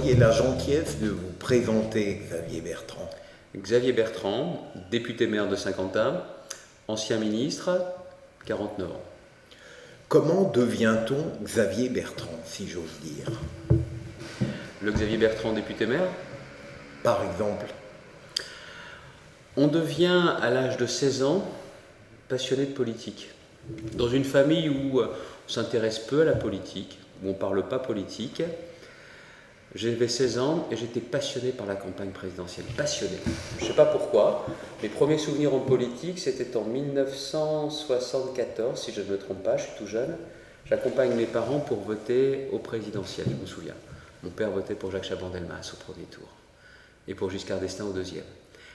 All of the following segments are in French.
auriez la gentillesse de vous présenter, Xavier Bertrand? Xavier Bertrand, député-maire de Saint-Quentin, ancien ministre, 49 ans. Comment devient-on Xavier Bertrand, si j'ose dire? Le Xavier Bertrand, député-maire? Par exemple? On devient, à l'âge de 16 ans, passionné de politique. Dans une famille où on s'intéresse peu à la politique, où on ne parle pas politique, j'avais 16 ans et j'étais passionné par la campagne présidentielle. Passionné. Je ne sais pas pourquoi. Mes premiers souvenirs en politique, c'était en 1974, si je ne me trompe pas, je suis tout jeune. J'accompagne mes parents pour voter au présidentiel, je me souviens. Mon père votait pour Jacques Chaban-Delmas au premier tour et pour Giscard d'Estaing au deuxième.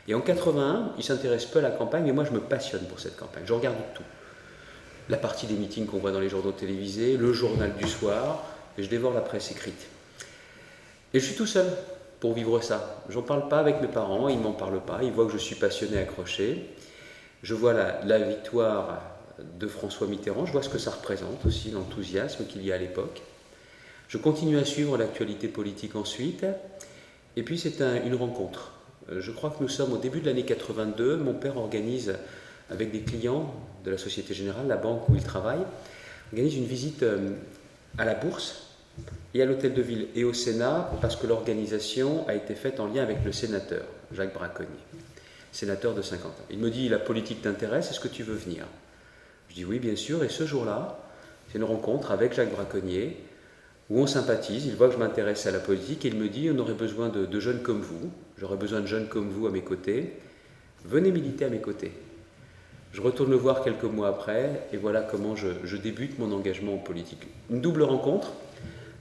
Et en 81, il s'intéresse peu à la campagne, mais moi je me passionne pour cette campagne. Je regarde tout. La partie des meetings qu'on voit dans les journaux télévisés, le journal du soir, et je dévore la presse écrite. Et je suis tout seul pour vivre ça. J'en parle pas avec mes parents, ils m'en parlent pas, ils voient que je suis passionné, accroché. Je vois la victoire de François Mitterrand, je vois ce que ça représente aussi, l'enthousiasme qu'il y a à l'époque. Je continue à suivre l'actualité politique ensuite, et puis c'est une rencontre. Je crois que nous sommes au début de l'année 82, mon père organise avec des clients de la Société Générale, la banque où il travaille, organise une visite à la Bourse et à l'Hôtel de Ville et au Sénat, parce que l'organisation a été faite en lien avec le sénateur, Jacques Braconnier, sénateur de Saint-Quentin. Il me dit, la politique t'intéresse, est-ce que tu veux venir? Je dis oui, bien sûr, et ce jour-là, c'est une rencontre avec Jacques Braconnier, où on sympathise, il voit que je m'intéresse à la politique, et il me dit, on aurait besoin de jeunes comme vous, j'aurais besoin de jeunes comme vous à mes côtés, venez militer à mes côtés. Je retourne le voir quelques mois après, et voilà comment je débute mon engagement en politique. Une double rencontre,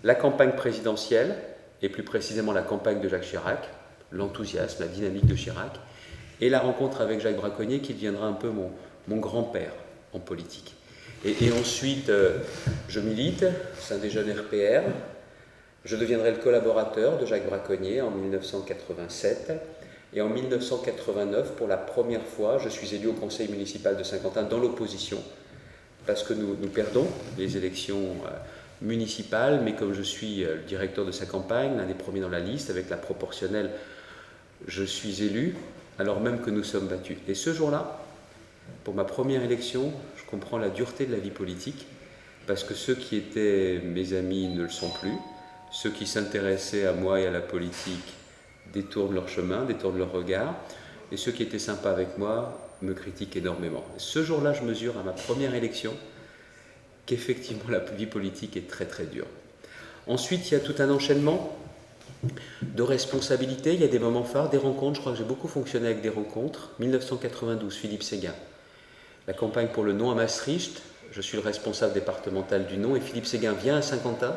la campagne présidentielle, et plus précisément la campagne de Jacques Chirac, l'enthousiasme, la dynamique de Chirac, et la rencontre avec Jacques Braconnier qui deviendra un peu mon grand-père en politique. Et ensuite, je milite, c'est un des jeunes RPR, je deviendrai le collaborateur de Jacques Braconnier en 1987, et en 1989, pour la première fois, je suis élu au conseil municipal de Saint-Quentin dans l'opposition, parce que nous perdons les élections municipales, mais comme je suis le directeur de sa campagne, l'un des premiers dans la liste, avec la proportionnelle, je suis élu, alors même que nous sommes battus. Et ce jour-là, pour ma première élection, je comprends la dureté de la vie politique, parce que ceux qui étaient mes amis ne le sont plus, ceux qui s'intéressaient à moi et à la politique détournent leur chemin, détournent leur regard, et ceux qui étaient sympas avec moi me critiquent énormément. Et ce jour-là, je mesure à ma première élection qu'effectivement la vie politique est très très dure. Ensuite, il y a tout un enchaînement de responsabilités, il y a des moments phares, des rencontres, je crois que j'ai beaucoup fonctionné avec des rencontres. 1992, Philippe Séguin. La campagne pour le non à Maastricht, je suis le responsable départemental du non, et Philippe Séguin vient à Saint-Quentin.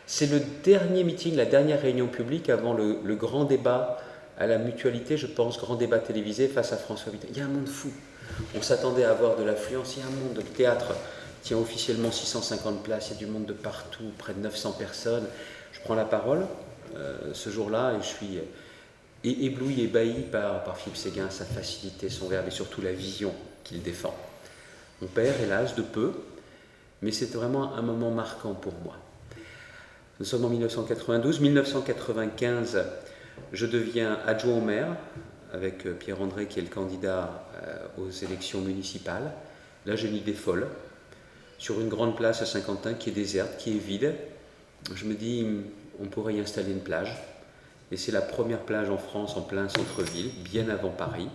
C'est le dernier meeting, la dernière réunion publique avant le grand débat à la mutualité, je pense, grand débat télévisé face à François Mitterrand. Il y a un monde fou. On s'attendait à avoir de l'affluence, il y a un monde. Le théâtre tient officiellement 650 places, il y a du monde de partout, près de 900 personnes. Je prends la parole ce jour-là et je suis ébloui, ébahi par Philippe Séguin, sa facilité, son verbe et surtout la vision qu'il défend. Mon père, hélas, de peu, mais c'est vraiment un moment marquant pour moi. Nous sommes en 1992. 1995, je deviens adjoint au maire avec Pierre André qui est le candidat aux élections municipales. Là, j'ai une idée folle. Sur une grande place à Saint-Quentin qui est déserte, qui est vide, je me dis, on pourrait y installer une plage. Et c'est la première plage en France en plein centre-ville, bien avant Paris.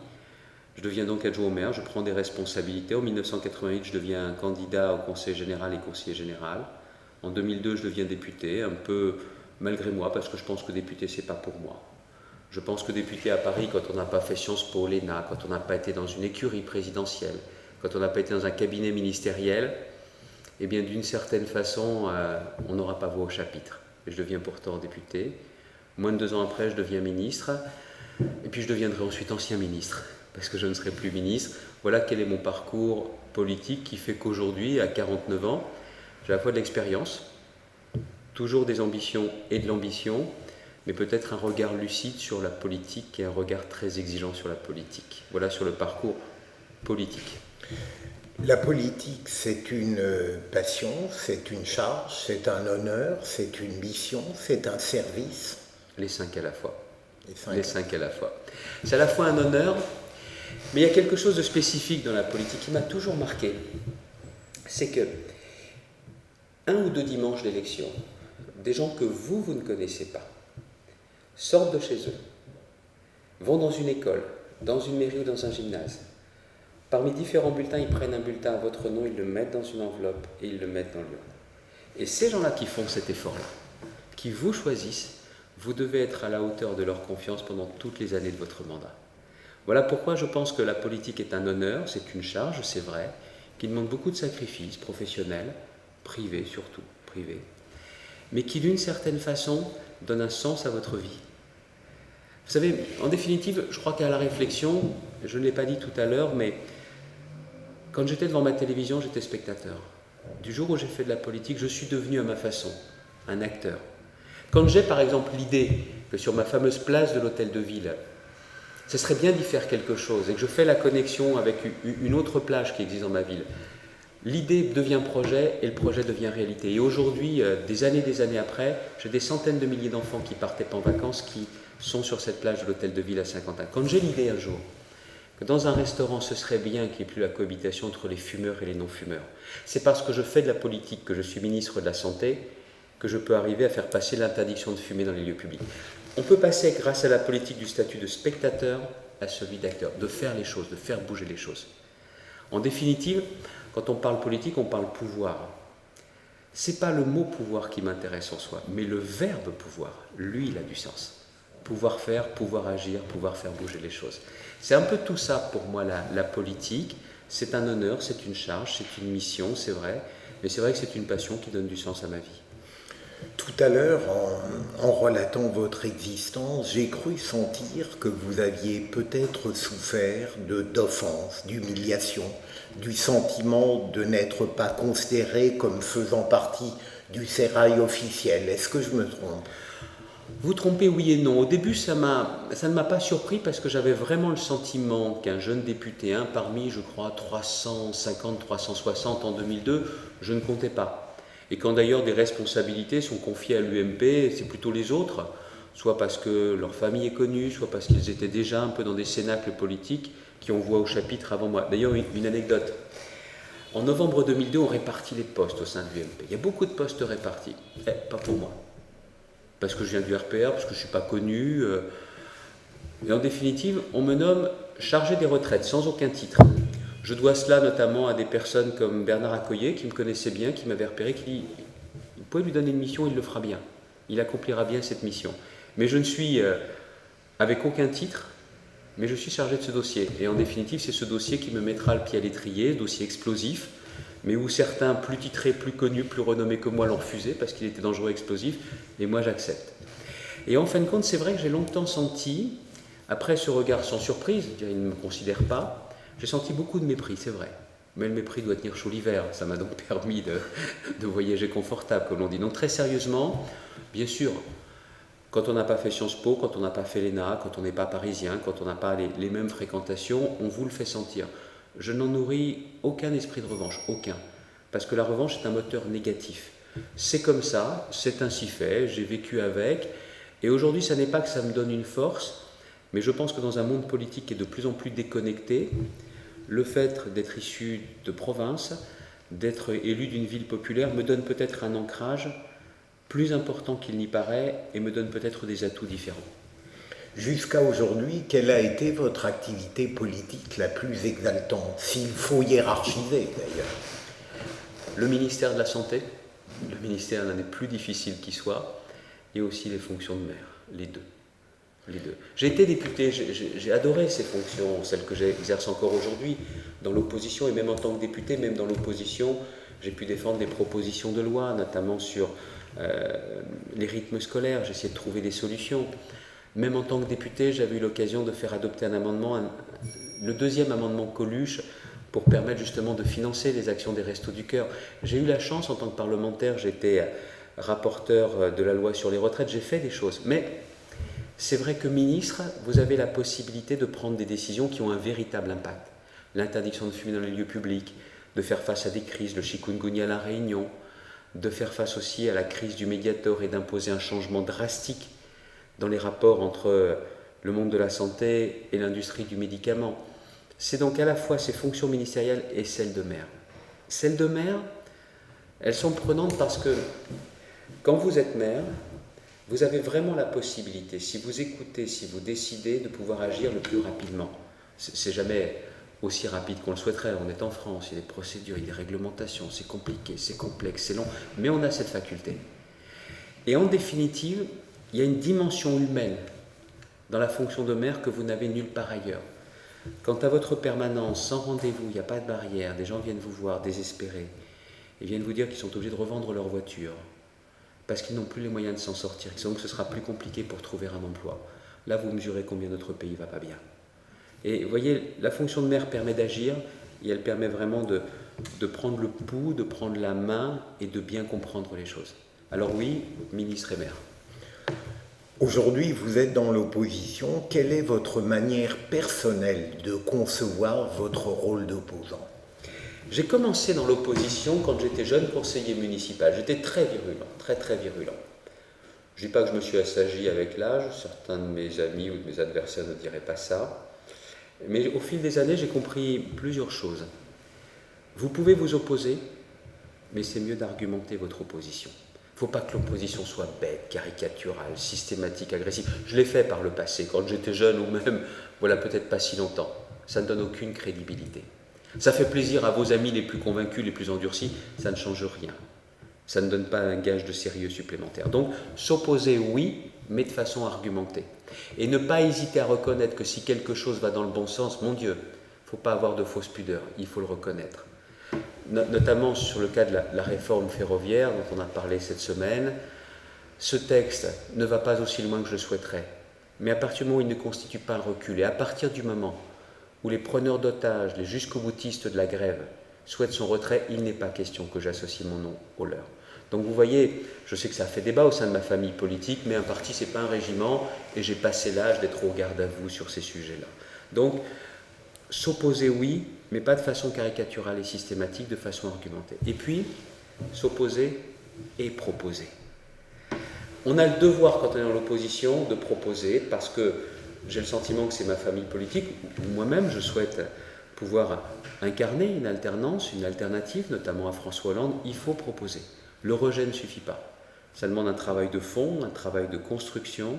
Je deviens donc adjoint au maire, je prends des responsabilités. En 1988, je deviens candidat au conseil général et conseiller général. En 2002, je deviens député, un peu malgré moi, parce que je pense que député, c'est pas pour moi. Je pense que député à Paris, quand on n'a pas fait Sciences Po, l'ENA, quand on n'a pas été dans une écurie présidentielle, quand on n'a pas été dans un cabinet ministériel, eh bien, d'une certaine façon, on n'aura pas voix au chapitre. Et je deviens pourtant député. Moins de 2 ans après, je deviens ministre. Et puis, je deviendrai ensuite ancien ministre, parce que je ne serai plus ministre. Voilà quel est mon parcours politique qui fait qu'aujourd'hui, à 49 ans, j'ai à la fois de l'expérience, toujours des ambitions et de l'ambition, mais peut-être un regard lucide sur la politique et un regard très exigeant sur la politique. Voilà sur le parcours politique. La politique, c'est une passion, c'est une charge, c'est un honneur, c'est une mission, c'est un service. Les 5 à la fois. Les 5 à la fois. C'est à la fois un honneur, mais il y a quelque chose de spécifique dans la politique qui m'a toujours marqué. C'est que 1 ou 2 dimanches d'élection, des gens que vous ne connaissez pas, sortent de chez eux, vont dans une école, dans une mairie ou dans un gymnase. Parmi différents bulletins, ils prennent un bulletin à votre nom, ils le mettent dans une enveloppe et ils le mettent dans l'urne. Et ces gens-là qui font cet effort-là, qui vous choisissent, vous devez être à la hauteur de leur confiance pendant toutes les années de votre mandat. Voilà pourquoi je pense que la politique est un honneur, c'est une charge, c'est vrai, qui demande beaucoup de sacrifices professionnels, privés surtout, privés, mais qui d'une certaine façon donne un sens à votre vie. Vous savez, en définitive, je crois qu'à la réflexion, je ne l'ai pas dit tout à l'heure, mais quand j'étais devant ma télévision, j'étais spectateur. Du jour où j'ai fait de la politique, je suis devenu à ma façon un acteur. Quand j'ai par exemple l'idée que sur ma fameuse place de l'Hôtel de Ville, ce serait bien d'y faire quelque chose et que je fais la connexion avec une autre plage qui existe dans ma ville, l'idée devient projet et le projet devient réalité. Et aujourd'hui, des années après, j'ai des centaines de milliers d'enfants qui partaient en vacances qui sont sur cette plage de l'Hôtel de Ville à Saint-Quentin. Quand j'ai l'idée un jour que dans un restaurant, ce serait bien qu'il n'y ait plus la cohabitation entre les fumeurs et les non-fumeurs, c'est parce que je fais de la politique, que je suis ministre de la Santé, que je peux arriver à faire passer l'interdiction de fumer dans les lieux publics. On peut passer, grâce à la politique, du statut de spectateur à celui d'acteur, de faire les choses, de faire bouger les choses. En définitive, quand on parle politique, on parle pouvoir. Ce n'est pas le mot pouvoir qui m'intéresse en soi, mais le verbe pouvoir, lui, il a du sens. Pouvoir faire, pouvoir agir, pouvoir faire bouger les choses. C'est un peu tout ça pour moi la politique. C'est un honneur, c'est une charge, c'est une mission, c'est vrai. Mais c'est vrai que c'est une passion qui donne du sens à ma vie. Tout à l'heure, en relatant votre existence, j'ai cru sentir que vous aviez peut-être souffert d'offenses, d'humiliation, du sentiment de n'être pas considéré comme faisant partie du sérail officiel. Est-ce que je me trompe ? Vous trompez oui et non. Au début, ça ne m'a pas surpris parce que j'avais vraiment le sentiment qu'un jeune député, parmi, je crois, 350, 360 en 2002, je ne comptais pas. Et quand d'ailleurs des responsabilités sont confiées à l'UMP, c'est plutôt les autres, soit parce que leur famille est connue, soit parce qu'ils étaient déjà un peu dans des cénacles politiques qui ont voix au chapitre avant moi. D'ailleurs, une anecdote. En novembre 2002, on répartit les postes au sein de l'UMP. Il y a beaucoup de postes répartis. Pas pour moi. Parce que je viens du RPR, parce que je ne suis pas connu. Et en définitive, on me nomme chargé des retraites, sans aucun titre. Je dois cela notamment à des personnes comme Bernard Accoyer, qui me connaissait bien, qui m'avait repéré, qui dit « Vous pouvez lui donner une mission, il le fera bien. Il accomplira bien cette mission. » Mais je ne suis avec aucun titre, mais je suis chargé de ce dossier. Et en définitive, c'est ce dossier qui me mettra le pied à l'étrier, dossier explosif, mais où certains plus titrés, plus connus, plus renommés que moi l'ont refusé parce qu'il était dangereux et explosif, et moi j'accepte. Et en fin de compte, c'est vrai que j'ai longtemps senti, après ce regard sans surprise, il ne me considère pas, j'ai senti beaucoup de mépris, c'est vrai. Mais le mépris doit tenir chaud l'hiver, ça m'a donc permis de voyager confortable, comme l'on dit. Donc très sérieusement, bien sûr, quand on n'a pas fait Sciences Po, quand on n'a pas fait l'ENA, quand on n'est pas parisien, quand on n'a pas les mêmes fréquentations, on vous le fait sentir. Je n'en nourris aucun esprit de revanche, aucun. Parce que la revanche est un moteur négatif. C'est comme ça, c'est ainsi fait, j'ai vécu avec. Et aujourd'hui, ça n'est pas que ça me donne une force, mais je pense que dans un monde politique qui est de plus en plus déconnecté, le fait d'être issu de province, d'être élu d'une ville populaire, me donne peut-être un ancrage plus important qu'il n'y paraît et me donne peut-être des atouts différents. Jusqu'à aujourd'hui, quelle a été votre activité politique la plus exaltante, s'il faut hiérarchiser d'ailleurs? Le ministère de la Santé, le ministère l'un des plus difficiles qui soit, et aussi les fonctions de maire, les deux. J'ai été député, j'ai adoré ces fonctions, celles que j'exerce encore aujourd'hui, dans l'opposition, et même en tant que député, même dans l'opposition, j'ai pu défendre des propositions de loi, notamment sur les rythmes scolaires, j'ai essayé de trouver des solutions. Même en tant que député, j'avais eu l'occasion de faire adopter un amendement, le deuxième amendement Coluche, pour permettre justement de financer les actions des Restos du Cœur. J'ai eu la chance, en tant que parlementaire, j'étais rapporteur de la loi sur les retraites, j'ai fait des choses, mais c'est vrai que ministre, vous avez la possibilité de prendre des décisions qui ont un véritable impact. L'interdiction de fumer dans les lieux publics, de faire face à des crises, le chikungunya à La Réunion, de faire face aussi à la crise du Mediator et d'imposer un changement drastique dans les rapports entre le monde de la santé et l'industrie du médicament. C'est donc à la fois ses fonctions ministérielles et celles de maire. Celles de maire, elles sont prenantes parce que quand vous êtes maire, vous avez vraiment la possibilité, si vous écoutez, si vous décidez, de pouvoir agir le plus rapidement. C'est jamais aussi rapide qu'on le souhaiterait. On est en France, il y a des procédures, il y a des réglementations, c'est compliqué, c'est complexe, c'est long, mais on a cette faculté. Et en définitive, il y a une dimension humaine dans la fonction de maire que vous n'avez nulle part ailleurs. Quand à votre permanence, sans rendez-vous, il n'y a pas de barrière, des gens viennent vous voir désespérés, et viennent vous dire qu'ils sont obligés de revendre leur voiture, parce qu'ils n'ont plus les moyens de s'en sortir, donc ce sera plus compliqué pour trouver un emploi. Là, vous mesurez combien notre pays ne va pas bien. Et vous voyez, la fonction de maire permet d'agir, et elle permet vraiment de prendre le pouls, de prendre la main, et de bien comprendre les choses. Alors oui, ministre et maire. Aujourd'hui, vous êtes dans l'opposition. Quelle est votre manière personnelle de concevoir votre rôle d'opposant ? J'ai commencé dans l'opposition quand j'étais jeune conseiller municipal. J'étais très virulent, très très virulent. Je ne dis pas que je me suis assagi avec l'âge, certains de mes amis ou de mes adversaires ne diraient pas ça. Mais au fil des années, j'ai compris plusieurs choses. Vous pouvez vous opposer, mais c'est mieux d'argumenter votre opposition. Il ne faut pas que l'opposition soit bête, caricaturale, systématique, agressive. Je l'ai fait par le passé, quand j'étais jeune ou même, voilà, peut-être pas si longtemps. Ça ne donne aucune crédibilité. Ça fait plaisir à vos amis les plus convaincus, les plus endurcis, ça ne change rien. Ça ne donne pas un gage de sérieux supplémentaire. Donc, s'opposer, oui, mais de façon argumentée. Et ne pas hésiter à reconnaître que si quelque chose va dans le bon sens, mon Dieu, il ne faut pas avoir de fausse pudeur, il faut le reconnaître. Notamment sur le cas de la réforme ferroviaire dont on a parlé cette semaine, ce texte ne va pas aussi loin que je le souhaiterais. Mais à partir du moment où il ne constitue pas un recul, et à partir du moment où les preneurs d'otages, les jusqu'au-boutistes de la grève souhaitent son retrait, il n'est pas question que j'associe mon nom au leur. Donc vous voyez, je sais que ça fait débat au sein de ma famille politique, mais un parti, ce n'est pas un régiment, et j'ai passé l'âge d'être au garde à vous sur ces sujets-là. Donc, s'opposer, oui, mais pas de façon caricaturale et systématique, de façon argumentée. Et puis, s'opposer et proposer. On a le devoir, quand on est dans l'opposition, de proposer, parce que j'ai le sentiment que c'est ma famille politique, ou moi-même, je souhaite pouvoir incarner une alternance, une alternative, notamment à François Hollande. Il faut proposer. Le rejet ne suffit pas. Ça demande un travail de fond, un travail de construction,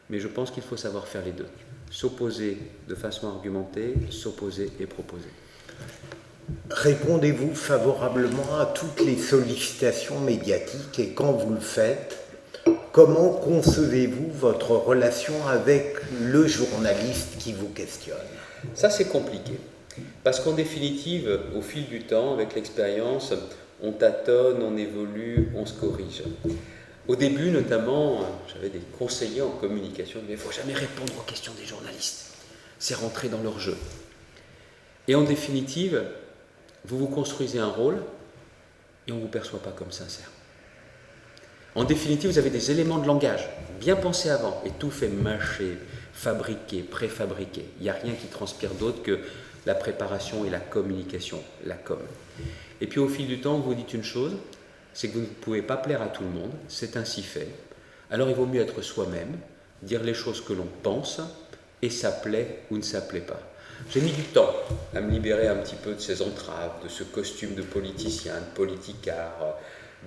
mais je pense qu'il faut savoir faire les deux. S'opposer de façon argumentée, s'opposer et proposer. Répondez-vous favorablement à toutes les sollicitations médiatiques et quand vous le faites, comment concevez-vous votre relation avec le journaliste qui vous questionne ? Ça, c'est compliqué. Parce qu'en définitive, au fil du temps, avec l'expérience, on tâtonne, on évolue, on se corrige. Au début, notamment, j'avais des conseillers en communication qui disaient « il ne faut jamais répondre aux questions des journalistes. C'est rentrer dans leur jeu. » Et en définitive, vous vous construisez un rôle et on ne vous perçoit pas comme sincère. En définitive, vous avez des éléments de langage bien pensés avant et tout fait mâcher, fabriquer, préfabriquer. Il n'y a rien qui transpire d'autre que la préparation et la communication, la com. Et puis au fil du temps, vous dites une chose, c'est que vous ne pouvez pas plaire à tout le monde, c'est ainsi fait. Alors il vaut mieux être soi-même, dire les choses que l'on pense, et ça plaît ou ne ça plaît pas. J'ai mis du temps à me libérer un petit peu de ces entraves, de ce costume de politicien, de politicard,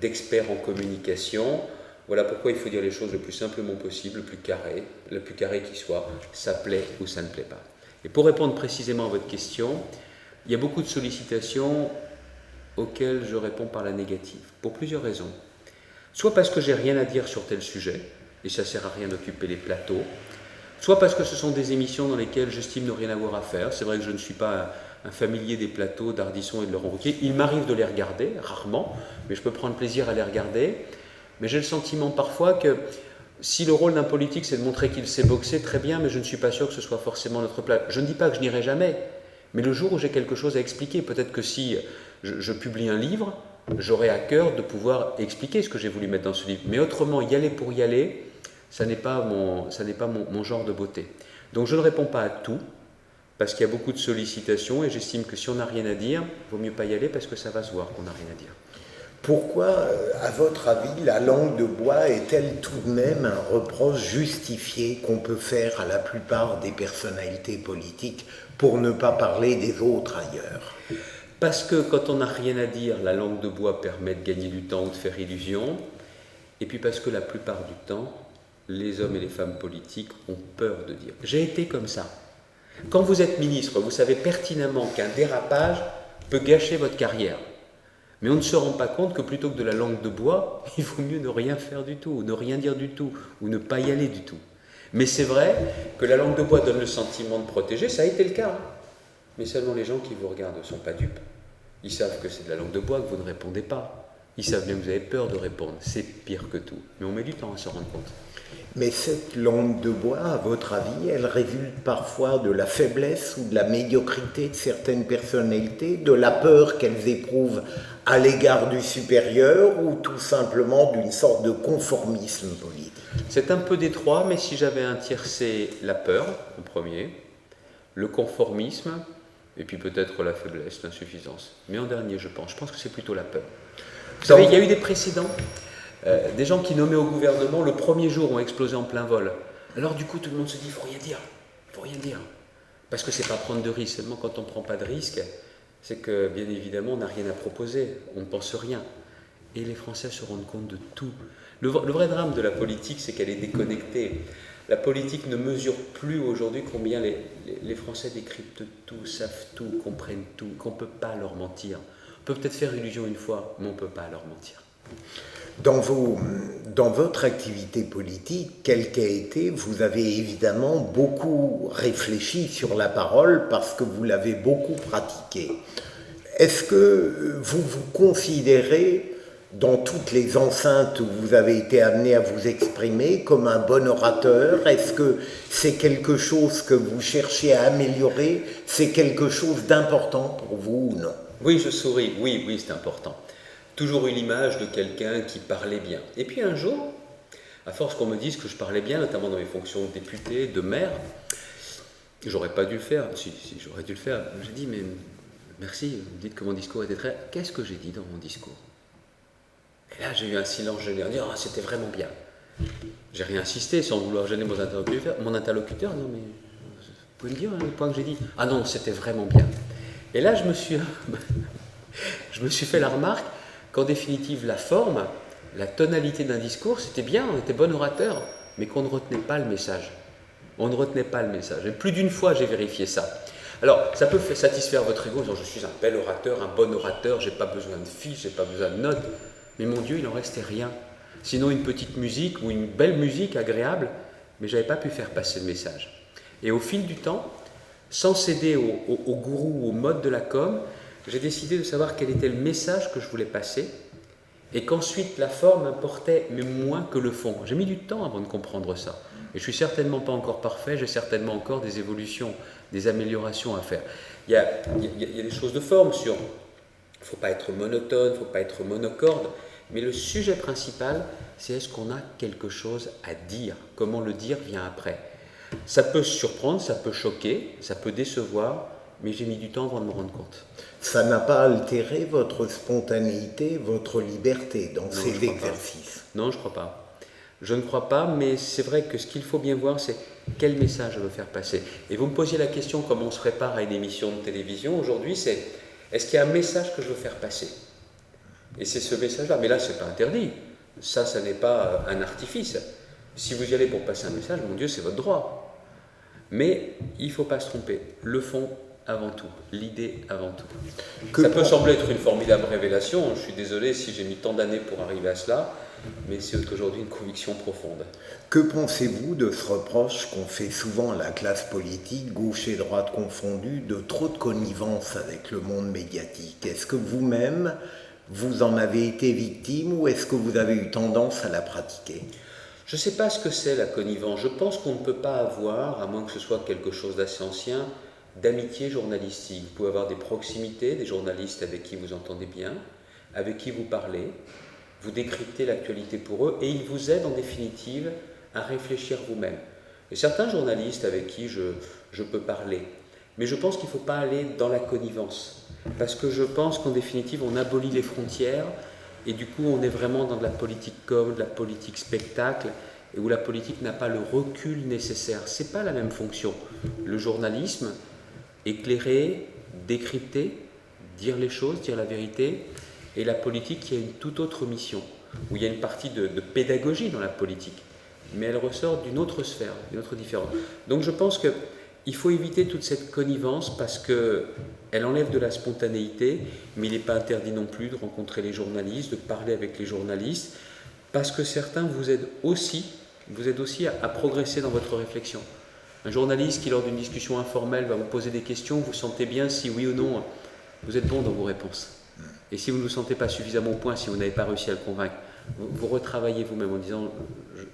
d'expert en communication. Voilà pourquoi il faut dire les choses le plus simplement possible, le plus carré qui soit, ça plaît ou ça ne plaît pas. Et pour répondre précisément à votre question, il y a beaucoup de sollicitations auxquelles je réponds par la négative, pour plusieurs raisons. Soit parce que j'ai rien à dire sur tel sujet, et ça ne sert à rien d'occuper les plateaux, soit parce que ce sont des émissions dans lesquelles j'estime ne rien avoir à faire. C'est vrai que je ne suis pas un familier des plateaux d'Ardisson et de Laurent Wauquiez. Il m'arrive de les regarder, rarement, mais je peux prendre plaisir à les regarder. Mais j'ai le sentiment parfois que si le rôle d'un politique c'est de montrer qu'il sait boxer, très bien, mais je ne suis pas sûr que ce soit forcément notre place. Je ne dis pas que je n'irai jamais, mais le jour où j'ai quelque chose à expliquer, peut-être que si je publie un livre, j'aurai à cœur de pouvoir expliquer ce que j'ai voulu mettre dans ce livre. Mais autrement, y aller pour y aller, ça n'est pas mon genre de beauté. Donc je ne réponds pas à tout, parce qu'il y a beaucoup de sollicitations, et j'estime que si on n'a rien à dire, il vaut mieux pas y aller, parce que ça va se voir qu'on n'a rien à dire. Pourquoi, à votre avis, la langue de bois est-elle tout de même un reproche justifié qu'on peut faire à la plupart des personnalités politiques, pour ne pas parler des autres ailleurs? Parce que quand on n'a rien à dire, la langue de bois permet de gagner du temps ou de faire illusion. Et puis parce que la plupart du temps, les hommes et les femmes politiques ont peur de dire. J'ai été comme ça. Quand vous êtes ministre, vous savez pertinemment qu'un dérapage peut gâcher votre carrière. Mais on ne se rend pas compte que plutôt que de la langue de bois, il vaut mieux ne rien faire du tout, ou ne rien dire du tout, ou ne pas y aller du tout. Mais c'est vrai que la langue de bois donne le sentiment de protéger, ça a été le cas. Hein. Mais seulement les gens qui vous regardent ne sont pas dupes. Ils savent que c'est de la langue de bois, que vous ne répondez pas. Ils savent bien que vous avez peur de répondre. C'est pire que tout. Mais on met du temps à se rendre compte. Mais cette langue de bois, à votre avis, elle résulte parfois de la faiblesse ou de la médiocrité de certaines personnalités, de la peur qu'elles éprouvent à l'égard du supérieur ou tout simplement d'une sorte de conformisme politique? C'est un peu des trois, mais si j'avais un tiers, c'est la peur, en premier, le conformisme, et puis peut-être la faiblesse, l'insuffisance. Mais en dernier, je pense que c'est plutôt la peur. Vous savez, il y a eu des précédents. Des gens qui nommaient au gouvernement le premier jour ont explosé en plein vol. Alors du coup, tout le monde se dit, il faut rien dire. Parce que c'est pas prendre de risque. Seulement quand on ne prend pas de risque, c'est que bien évidemment, on n'a rien à proposer. On ne pense rien. Et les Français se rendent compte de tout. Le vrai drame de la politique, c'est qu'elle est déconnectée. La politique ne mesure plus aujourd'hui combien les Français décryptent tout, savent tout, comprennent tout, qu'on ne peut pas leur mentir. On peut peut-être faire illusion une fois, mais on ne peut pas leur mentir. Dans votre activité politique, quelle qu'elle ait été, vous avez évidemment beaucoup réfléchi sur la parole parce que vous l'avez beaucoup pratiquée. Est-ce que vous vous considérez, dans toutes les enceintes où vous avez été amené à vous exprimer, comme un bon orateur? Est-ce que c'est quelque chose que vous cherchez à améliorer? C'est quelque chose d'important pour vous ou non? Oui, je souris. Oui, c'est important. Toujours eu l'image de quelqu'un qui parlait bien. Et puis un jour, à force qu'on me dise que je parlais bien, notamment dans mes fonctions de député, de maire, j'aurais pas dû le faire. Si, j'aurais dû le faire. J'ai dit, mais merci, vous me dites que mon discours était très... Qu'est-ce que j'ai dit dans mon discours? Et là, j'ai eu un silence généreux. C'était vraiment bien. J'ai rien insisté sans vouloir gêner mon interlocuteur. Non, mais vous pouvez me dire le point que j'ai dit? Ah non, c'était vraiment bien. Et là, je me suis fait la remarque qu'en définitive, la forme, la tonalité d'un discours, c'était bien, on était bon orateur, mais qu'on ne retenait pas le message. On ne retenait pas le message. Et plus d'une fois, j'ai vérifié ça. Alors, ça peut satisfaire votre ego, en disant, je suis un bel orateur, un bon orateur, j'ai pas besoin de fiches, j'ai pas besoin de notes. Mais mon Dieu, il n'en restait rien. Sinon, une petite musique ou une belle musique agréable, mais je n'avais pas pu faire passer le message. Et au fil du temps, sans céder au gourou, au mode de la com, j'ai décidé de savoir quel était le message que je voulais passer et qu'ensuite la forme importait, mais moins que le fond. J'ai mis du temps avant de comprendre ça. Et je ne suis certainement pas encore parfait, j'ai certainement encore des évolutions, des améliorations à faire. Il y a des choses de forme sur... Il ne faut pas être monotone, il ne faut pas être monocorde, mais le sujet principal, c'est est-ce qu'on a quelque chose à dire? Comment le dire vient après. Ça peut surprendre, ça peut choquer, ça peut décevoir, mais j'ai mis du temps avant de me rendre compte. Ça n'a pas altéré votre spontanéité, votre liberté dans ces exercices? Non, je ne crois pas. Je ne crois pas, mais c'est vrai que ce qu'il faut bien voir, c'est quel message je veux faire passer. Et vous me posiez la question, comment on se prépare à une émission de télévision aujourd'hui, c'est est-ce qu'il y a un message que je veux faire passer? Et c'est ce message-là. Mais là, ce n'est pas interdit. Ça n'est pas un artifice. Si vous y allez pour passer un message, mon Dieu, c'est votre droit. Mais il ne faut pas se tromper. Le fond avant tout, l'idée avant tout. Ça peut sembler être une formidable révélation. Je suis désolé si j'ai mis tant d'années pour arriver à cela, mais c'est aujourd'hui une conviction profonde. Que pensez-vous de ce reproche qu'on fait souvent à la classe politique, gauche et droite confondus, de trop de connivence avec le monde médiatique? Est-ce que vous-même, vous en avez été victime ou est-ce que vous avez eu tendance à la pratiquer? Je ne sais pas ce que c'est la connivence. Je pense qu'on ne peut pas avoir, à moins que ce soit quelque chose d'assez ancien, d'amitié journalistique. Vous pouvez avoir des proximités, des journalistes avec qui vous entendez bien, avec qui vous parlez, vous décryptez l'actualité pour eux et ils vous aident en définitive à réfléchir vous-même. Et certains journalistes avec qui je peux parler, mais je pense qu'il ne faut pas aller dans la connivence, parce que je pense qu'en définitive on abolit les frontières Et du coup, on est vraiment dans de la politique com, de la politique spectacle, et où la politique n'a pas le recul nécessaire. Ce n'est pas la même fonction. Le journalisme, éclairer, décrypter, dire les choses, dire la vérité, et la politique qui a une toute autre mission, où il y a une partie de pédagogie dans la politique, mais elle ressort d'une autre sphère, d'une autre différence. Donc je pense qu'il faut éviter toute cette connivence parce qu'elle enlève de la spontanéité, mais il n'est pas interdit non plus de rencontrer les journalistes, de parler avec les journalistes, parce que certains vous aident aussi à progresser dans votre réflexion. Un journaliste qui, lors d'une discussion informelle, va vous poser des questions, vous sentez bien si oui ou non vous êtes bon dans vos réponses. Et si vous ne vous sentez pas suffisamment au point, si vous n'avez pas réussi à le convaincre, vous retravaillez vous-même en disant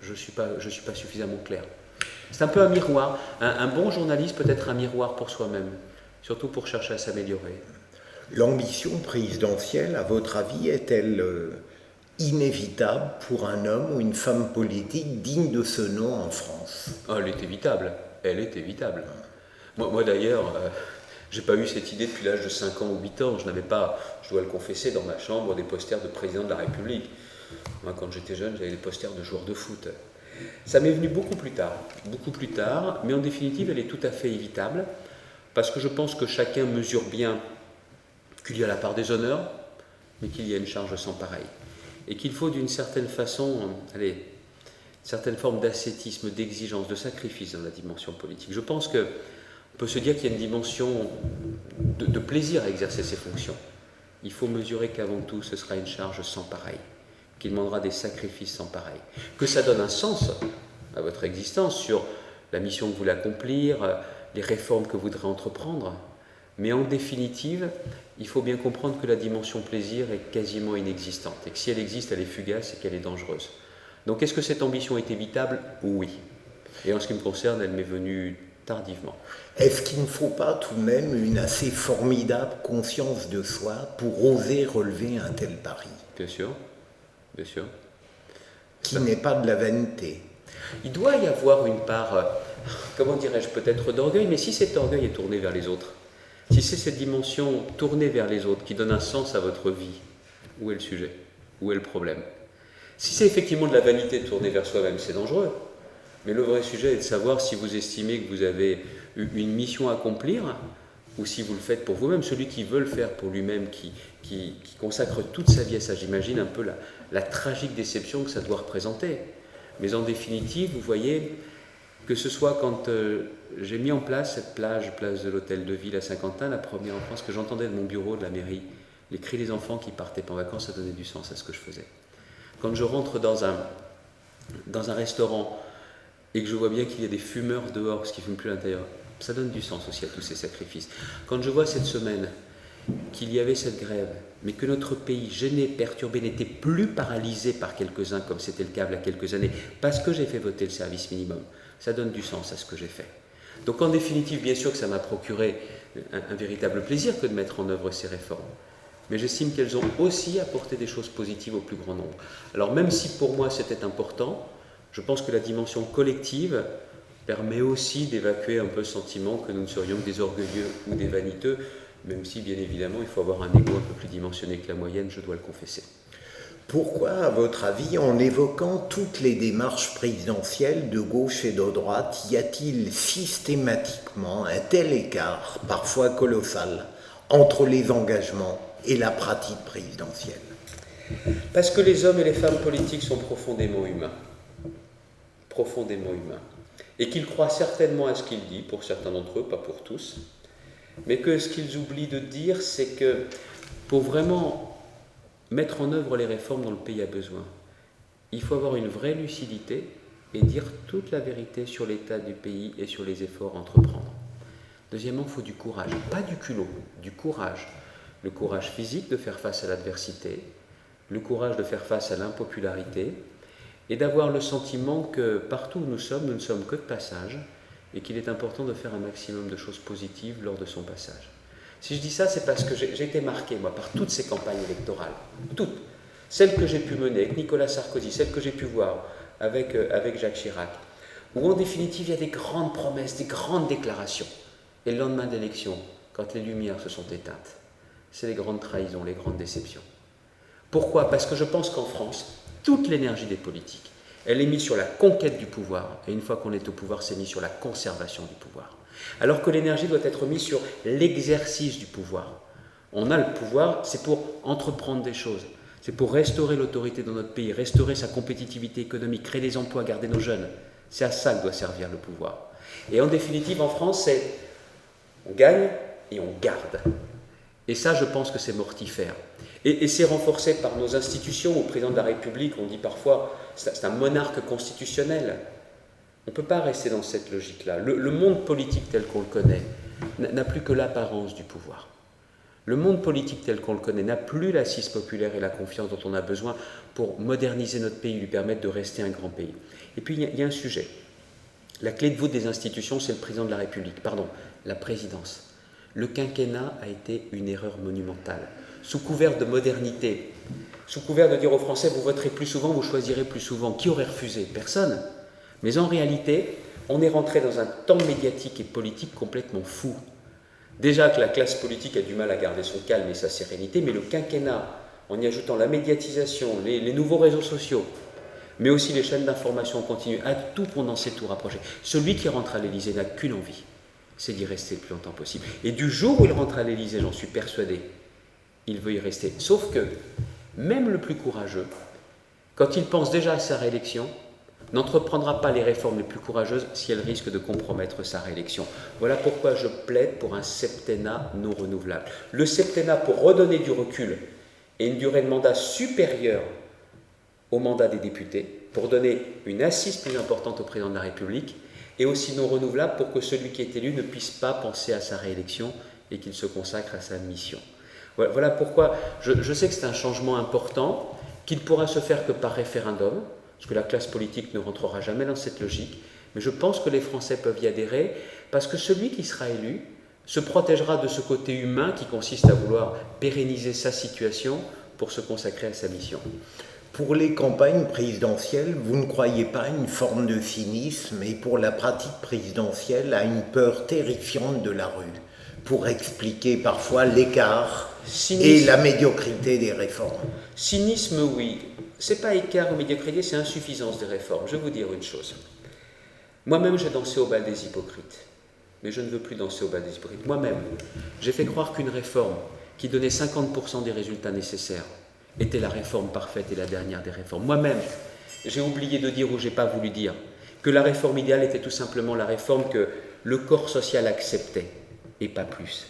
je ne suis pas suffisamment clair. C'est un peu un miroir. Un bon journaliste peut être un miroir pour soi-même, surtout pour chercher à s'améliorer. L'ambition présidentielle, à votre avis, est-elle inévitable pour un homme ou une femme politique digne de ce nom en France? Elle est évitable. Elle est évitable. Moi d'ailleurs, j'ai pas eu cette idée depuis l'âge de 5 ans ou 8 ans. Je n'avais pas, je dois le confesser, dans ma chambre des posters de président de la République. Moi, quand j'étais jeune, j'avais des posters de joueurs de foot. Ça m'est venu beaucoup plus tard, mais en définitive, elle est tout à fait évitable, parce que je pense que chacun mesure bien qu'il y a la part des honneurs, mais qu'il y a une charge sans pareil. Et qu'il faut d'une certaine façon, une certaine forme d'ascétisme, d'exigence, de sacrifice dans la dimension politique. Je pense qu'on peut se dire qu'il y a une dimension de plaisir à exercer ces fonctions. Il faut mesurer qu'avant tout, ce sera une charge sans pareil, qu'il demandera des sacrifices sans pareil, que ça donne un sens à votre existence sur la mission que vous voulez accomplir, les réformes que vous voudrez entreprendre. Mais en définitive, il faut bien comprendre que la dimension plaisir est quasiment inexistante et que si elle existe, elle est fugace et qu'elle est dangereuse. Donc est-ce que cette ambition est évitable? Oui. Et en ce qui me concerne, elle m'est venue tardivement. Est-ce qu'il ne faut pas tout de même une assez formidable conscience de soi pour oser relever un tel pari? Bien sûr. Qui n'est pas de la vanité. Il doit y avoir une part, comment dirais-je, peut-être d'orgueil, mais si cet orgueil est tourné vers les autres, si c'est cette dimension tournée vers les autres qui donne un sens à votre vie, où est le sujet? Où est le problème? Si c'est effectivement de la vanité tournée vers soi-même, c'est dangereux. Mais le vrai sujet est de savoir si vous estimez que vous avez une mission à accomplir ou si vous le faites pour vous-même. Celui qui veut le faire pour lui-même, qui consacre toute sa vie à ça, j'imagine un peu la tragique déception que ça doit représenter. Mais en définitive, vous voyez, que ce soit quand j'ai mis en place cette place de l'Hôtel de Ville à Saint-Quentin, la première en France, que j'entendais de mon bureau de la mairie, les cris des enfants qui partaient en vacances, ça donnait du sens à ce que je faisais. Quand je rentre dans un restaurant et que je vois bien qu'il y a des fumeurs dehors, parce qu'ils ne fument plus à l'intérieur, ça donne du sens aussi à tous ces sacrifices. Quand je vois cette semaine qu'il y avait cette grève, mais que notre pays, gêné, perturbé, n'était plus paralysé par quelques-uns, comme c'était le cas il y a quelques années, parce que j'ai fait voter le service minimum, ça donne du sens à ce que j'ai fait. Donc en définitive, bien sûr que ça m'a procuré un véritable plaisir que de mettre en œuvre ces réformes. Mais j'estime qu'elles ont aussi apporté des choses positives au plus grand nombre. Alors même si pour moi c'était important, je pense que la dimension collective permet aussi d'évacuer un peu le sentiment que nous ne serions que des orgueilleux ou des vaniteux, même si bien évidemment il faut avoir un ego un peu plus dimensionné que la moyenne, je dois le confesser. Pourquoi, à votre avis, en évoquant toutes les démarches présidentielles de gauche et de droite, y a-t-il systématiquement un tel écart, parfois colossal, entre les engagements et la pratique présidentielle? Parce que les hommes et les femmes politiques sont profondément humains. Et qu'ils croient certainement à ce qu'ils disent, pour certains d'entre eux, pas pour tous, mais que ce qu'ils oublient de dire, c'est que pour vraiment mettre en œuvre les réformes dont le pays a besoin, il faut avoir une vraie lucidité et dire toute la vérité sur l'état du pays et sur les efforts à entreprendre. Deuxièmement, il faut du courage, pas du culot, du courage. Le courage physique de faire face à l'adversité, le courage de faire face à l'impopularité, et d'avoir le sentiment que partout où nous ne sommes que de passage, et qu'il est important de faire un maximum de choses positives lors de son passage. Si je dis ça, c'est parce que j'ai été marqué, moi, par toutes ces campagnes électorales, toutes, celles que j'ai pu mener avec Nicolas Sarkozy, celles que j'ai pu voir avec Jacques Chirac, où en définitive il y a des grandes promesses, des grandes déclarations, et le lendemain de l'élection, quand les lumières se sont éteintes, c'est les grandes trahisons, les grandes déceptions. Pourquoi? Parce que je pense qu'en France, toute l'énergie des politiques, elle est mise sur la conquête du pouvoir, et une fois qu'on est au pouvoir, c'est mis sur la conservation du pouvoir. Alors que l'énergie doit être mise sur l'exercice du pouvoir. On a le pouvoir, c'est pour entreprendre des choses, c'est pour restaurer l'autorité dans notre pays, restaurer sa compétitivité économique, créer des emplois, garder nos jeunes. C'est à ça que doit servir le pouvoir. Et en définitive, en France, c'est on gagne et on garde. Et ça, je pense que c'est mortifère. Et c'est renforcé par nos institutions. Au président de la République, on dit parfois, c'est un monarque constitutionnel. On ne peut pas rester dans cette logique-là. Le monde politique tel qu'on le connaît n'a plus que l'apparence du pouvoir. Le monde politique tel qu'on le connaît n'a plus l'assise populaire et la confiance dont on a besoin pour moderniser notre pays, lui permettre de rester un grand pays. Et puis, il y a un sujet. La clé de voûte des institutions, c'est le président de la République, la présidence. Le quinquennat a été une erreur monumentale. Sous couvert de modernité, sous couvert de dire aux Français, vous voterez plus souvent, vous choisirez plus souvent. Qui aurait refusé? Personne. Mais en réalité, on est rentré dans un temps médiatique et politique complètement fou. Déjà que la classe politique a du mal à garder son calme et sa sérénité, mais le quinquennat, en y ajoutant la médiatisation, les nouveaux réseaux sociaux, mais aussi les chaînes d'information continue, a tout condensé, tout rapproché. Celui qui rentre à l'Élysée n'a qu'une envie, c'est d'y rester le plus longtemps possible. Et du jour où il rentre à l'Élysée, j'en suis persuadé, il veut y rester. Sauf que, même le plus courageux, quand il pense déjà à sa réélection, n'entreprendra pas les réformes les plus courageuses si elles risquent de compromettre sa réélection. Voilà pourquoi je plaide pour un septennat non renouvelable. Le septennat pour redonner du recul et une durée de mandat supérieure au mandat des députés, pour donner une assise plus importante au président de la République, et aussi non renouvelable pour que celui qui est élu ne puisse pas penser à sa réélection et qu'il se consacre à sa mission. Voilà pourquoi je sais que c'est un changement important, qui ne pourra se faire que par référendum, parce que la classe politique ne rentrera jamais dans cette logique, mais je pense que les Français peuvent y adhérer, parce que celui qui sera élu se protégera de ce côté humain qui consiste à vouloir pérenniser sa situation pour se consacrer à sa mission. Pour les campagnes présidentielles, vous ne croyez pas à une forme de cynisme et pour la pratique présidentielle à une peur terrifiante de la rue, pour expliquer parfois l'écart et la médiocrité des réformes? Cynisme, oui. C'est pas écart ou médiocrité, c'est insuffisance des réformes. Je vais vous dire une chose. Moi-même, j'ai dansé au bal des hypocrites. Mais je ne veux plus danser au bal des hypocrites. Moi-même, j'ai fait croire qu'une réforme qui donnait 50% des résultats nécessaires était la réforme parfaite et la dernière des réformes. Moi-même, j'ai oublié de dire ou j'ai pas voulu dire que la réforme idéale était tout simplement la réforme que le corps social acceptait et pas plus.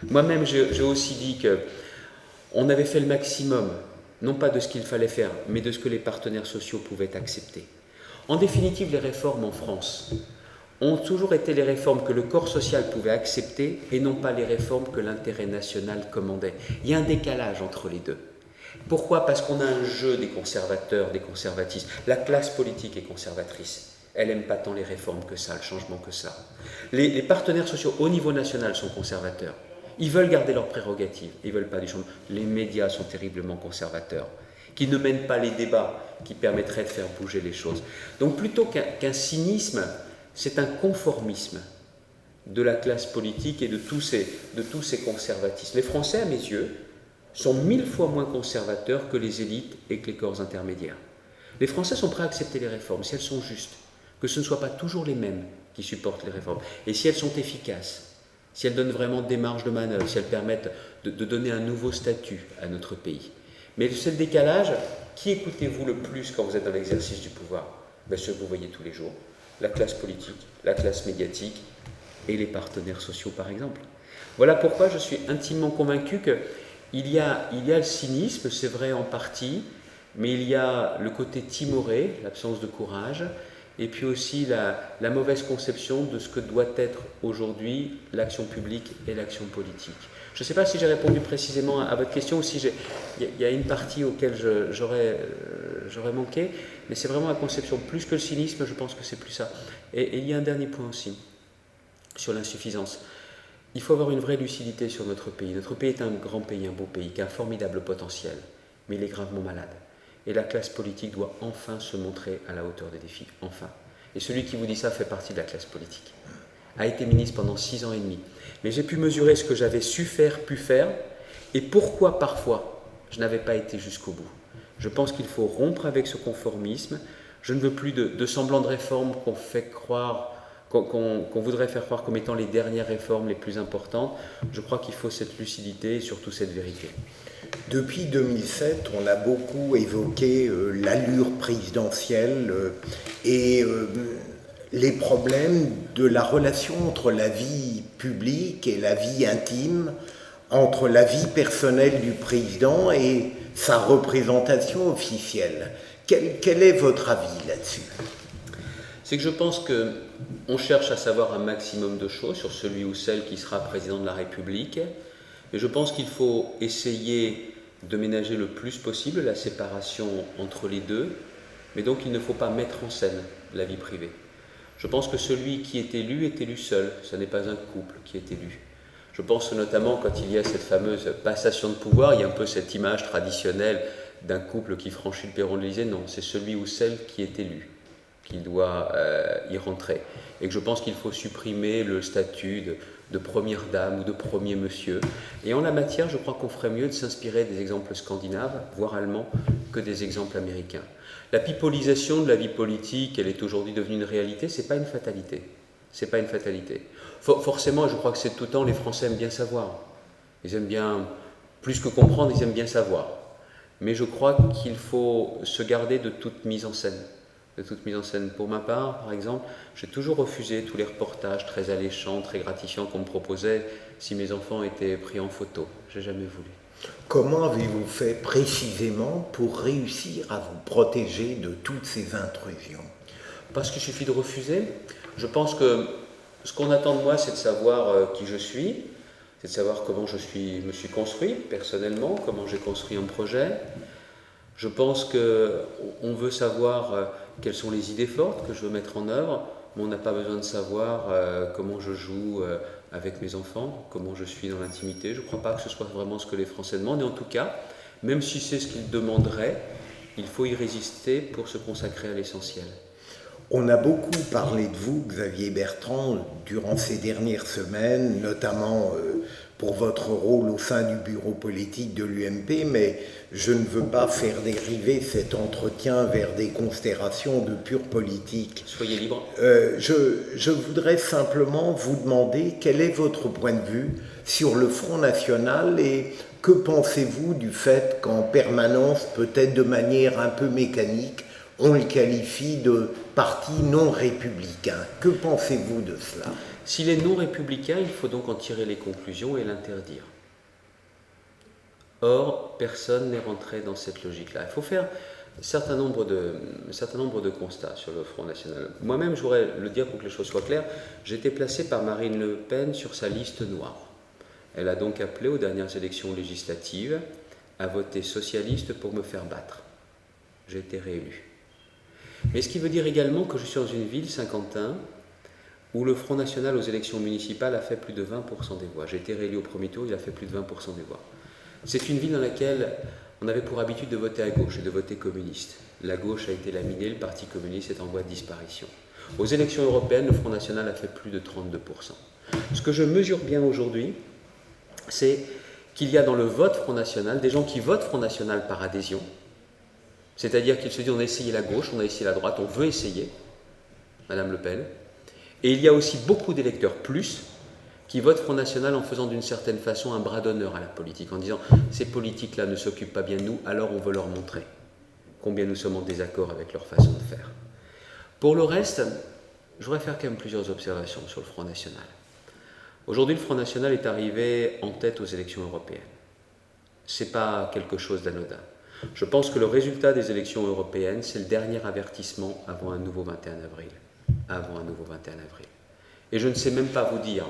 Moi-même, j'ai aussi dit qu'on avait fait le maximum, non pas de ce qu'il fallait faire, mais de ce que les partenaires sociaux pouvaient accepter. En définitive, les réformes en France ont toujours été les réformes que le corps social pouvait accepter et non pas les réformes que l'intérêt national commandait. Il y a un décalage entre les deux. Pourquoi? Parce qu'on a un jeu des conservateurs, des conservatistes. La classe politique est conservatrice. Elle n'aime pas tant les réformes que ça, le changement que ça. Les partenaires sociaux au niveau national sont conservateurs. Ils veulent garder leurs prérogatives, ils ne veulent pas du changement. Les médias sont terriblement conservateurs, qui ne mènent pas les débats qui permettraient de faire bouger les choses. Donc plutôt qu'un cynisme, c'est un conformisme de la classe politique et de tous ces conservatistes. Les Français, à mes yeux, sont 1000 fois moins conservateurs que les élites et que les corps intermédiaires. Les Français sont prêts à accepter les réformes si elles sont justes, que ce ne soient pas toujours les mêmes qui supportent les réformes, et si elles sont efficaces, si elles donnent vraiment des marges de manœuvre, si elles permettent de donner un nouveau statut à notre pays. Mais c'est le décalage. Qui écoutez-vous le plus quand vous êtes dans l'exercice du pouvoir? Ceux que vous voyez tous les jours. La classe politique, la classe médiatique et les partenaires sociaux, par exemple. Voilà pourquoi je suis intimement convaincu qu'il y a le cynisme, c'est vrai en partie, mais il y a le côté timoré, l'absence de courage, et puis aussi la mauvaise conception de ce que doit être aujourd'hui l'action publique et l'action politique. Je ne sais pas si j'ai répondu précisément à votre question ou si il y a une partie auquel j'aurais manqué, mais c'est vraiment la conception. Plus que le cynisme, je pense que c'est plus ça. Et il y a un dernier point aussi, sur l'insuffisance. Il faut avoir une vraie lucidité sur notre pays. Notre pays est un grand pays, un beau pays, qui a un formidable potentiel, mais il est gravement malade. Et la classe politique doit enfin se montrer à la hauteur des défis, enfin. Et celui qui vous dit ça fait partie de la classe politique. A été ministre pendant 6 ans et demi. Mais j'ai pu mesurer ce que j'avais su faire, pu faire, et pourquoi parfois je n'avais pas été jusqu'au bout. Je pense qu'il faut rompre avec ce conformisme. Je ne veux plus de semblants de réformes qu'on fait croire, qu'on voudrait faire croire comme étant les dernières réformes les plus importantes. Je crois qu'il faut cette lucidité et surtout cette vérité. Depuis 2007, on a beaucoup évoqué l'allure présidentielle et les problèmes de la relation entre la vie publique et la vie intime, entre la vie personnelle du président et sa représentation officielle. Quel est votre avis là-dessus ? C'est que je pense qu'on cherche à savoir un maximum de choses sur celui ou celle qui sera président de la République. Et je pense qu'il faut essayer de ménager le plus possible la séparation entre les deux, mais donc il ne faut pas mettre en scène la vie privée. Je pense que celui qui est élu seul, ce n'est pas un couple qui est élu. Je pense notamment quand il y a cette fameuse passation de pouvoir, il y a un peu cette image traditionnelle d'un couple qui franchit le perron de l'Élysée. Non, c'est celui ou celle qui est élu qui doit y rentrer. Et que je pense qu'il faut supprimer le statut de première dame ou de premier monsieur. Et en la matière, je crois qu'on ferait mieux de s'inspirer des exemples scandinaves, voire allemands, que des exemples américains. La pipolisation de la vie politique, elle est aujourd'hui devenue une réalité, c'est pas une fatalité. C'est pas une fatalité. Forcément, je crois que c'est tout le temps, les Français aiment bien savoir. Ils aiment bien, plus que comprendre, ils aiment bien savoir. Mais je crois qu'il faut se garder de toute mise en scène. De toute mise en scène. Pour ma part, par exemple, j'ai toujours refusé tous les reportages très alléchants, très gratifiants qu'on me proposait si mes enfants étaient pris en photo. J'ai jamais voulu. Comment avez-vous fait précisément pour réussir à vous protéger de toutes ces intrusions ? Parce qu'il suffit de refuser. Je pense que ce qu'on attend de moi, c'est de savoir qui je suis, c'est de savoir comment je me suis construit personnellement, comment j'ai construit un projet. Je pense qu'on veut savoir quelles sont les idées fortes que je veux mettre en œuvre, mais on n'a pas besoin de savoir comment je joue avec mes enfants, comment je suis dans l'intimité. Je ne crois pas que ce soit vraiment ce que les Français demandent, et en tout cas, même si c'est ce qu'ils demanderaient, il faut y résister pour se consacrer à l'essentiel. On a beaucoup parlé de vous, Xavier Bertrand, durant ces dernières semaines, notamment pour votre rôle au sein du bureau politique de l'UMP, mais je ne veux pas faire dériver cet entretien vers des considérations de pure politique. Soyez libre. Je voudrais simplement vous demander quel est votre point de vue sur le Front National et que pensez-vous du fait qu'en permanence, peut-être de manière un peu mécanique, on le qualifie de parti non républicain. Que pensez-vous de cela ? S'il est non républicain, il faut donc en tirer les conclusions et l'interdire. Or, personne n'est rentré dans cette logique-là. Il faut faire un certain nombre de constats sur le Front National. Moi-même, je voudrais le dire pour que les choses soient claires, j'ai été placé par Marine Le Pen sur sa liste noire. Elle a donc appelé aux dernières élections législatives à voter socialiste pour me faire battre. J'ai été réélu. Mais ce qui veut dire également que je suis dans une ville, Saint-Quentin, où le Front National aux élections municipales a fait plus de 20% des voix. J'ai été réélu au premier tour, il a fait plus de 20% des voix. C'est une ville dans laquelle on avait pour habitude de voter à gauche et de voter communiste. La gauche a été laminée, le Parti communiste est en voie de disparition. Aux élections européennes, le Front National a fait plus de 32%. Ce que je mesure bien aujourd'hui, c'est qu'il y a dans le vote Front National des gens qui votent Front National par adhésion, c'est-à-dire qu'ils se disent on a essayé la gauche, on a essayé la droite, on veut essayer, Madame Le Pen. Et il y a aussi beaucoup d'électeurs plus qui votent Front National en faisant d'une certaine façon un bras d'honneur à la politique, en disant ces politiques-là ne s'occupent pas bien de nous, alors on veut leur montrer combien nous sommes en désaccord avec leur façon de faire. Pour le reste, je voudrais faire quand même plusieurs observations sur le Front National. Aujourd'hui, le Front National est arrivé en tête aux élections européennes. Ce n'est pas quelque chose d'anodin. Je pense que le résultat des élections européennes, c'est le dernier avertissement avant un nouveau 21 avril. Avant un nouveau 21 avril. Et je ne sais même pas vous dire,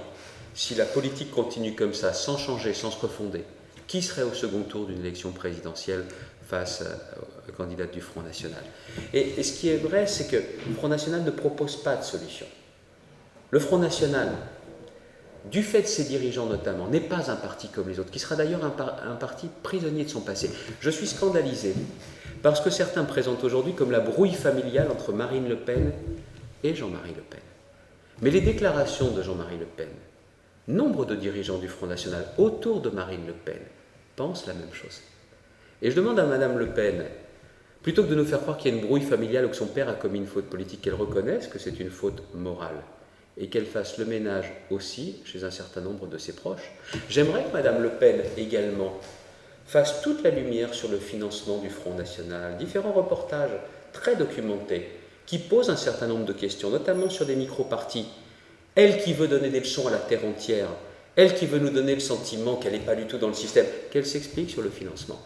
si la politique continue comme ça, sans changer, sans se refonder, qui serait au second tour d'une élection présidentielle face au candidat du Front National. Et ce qui est vrai, c'est que le Front National ne propose pas de solution. Le Front National, du fait de ses dirigeants notamment, n'est pas un parti comme les autres, qui sera d'ailleurs un parti prisonnier de son passé. Je suis scandalisé parce que certains présentent aujourd'hui comme la brouille familiale entre Marine Le Pen et Jean-Marie Le Pen. Mais les déclarations de Jean-Marie Le Pen, nombre de dirigeants du Front National autour de Marine Le Pen pensent la même chose. Et je demande à Madame Le Pen, plutôt que de nous faire croire qu'il y a une brouille familiale ou que son père a commis une faute politique, qu'elle reconnaisse que c'est une faute morale et qu'elle fasse le ménage aussi chez un certain nombre de ses proches. J'aimerais que Madame Le Pen également fasse toute la lumière sur le financement du Front National, différents reportages très documentés qui posent un certain nombre de questions, notamment sur des micro-partis. Elle qui veut donner des leçons à la terre entière, elle qui veut nous donner le sentiment qu'elle n'est pas du tout dans le système, qu'elle s'explique sur le financement.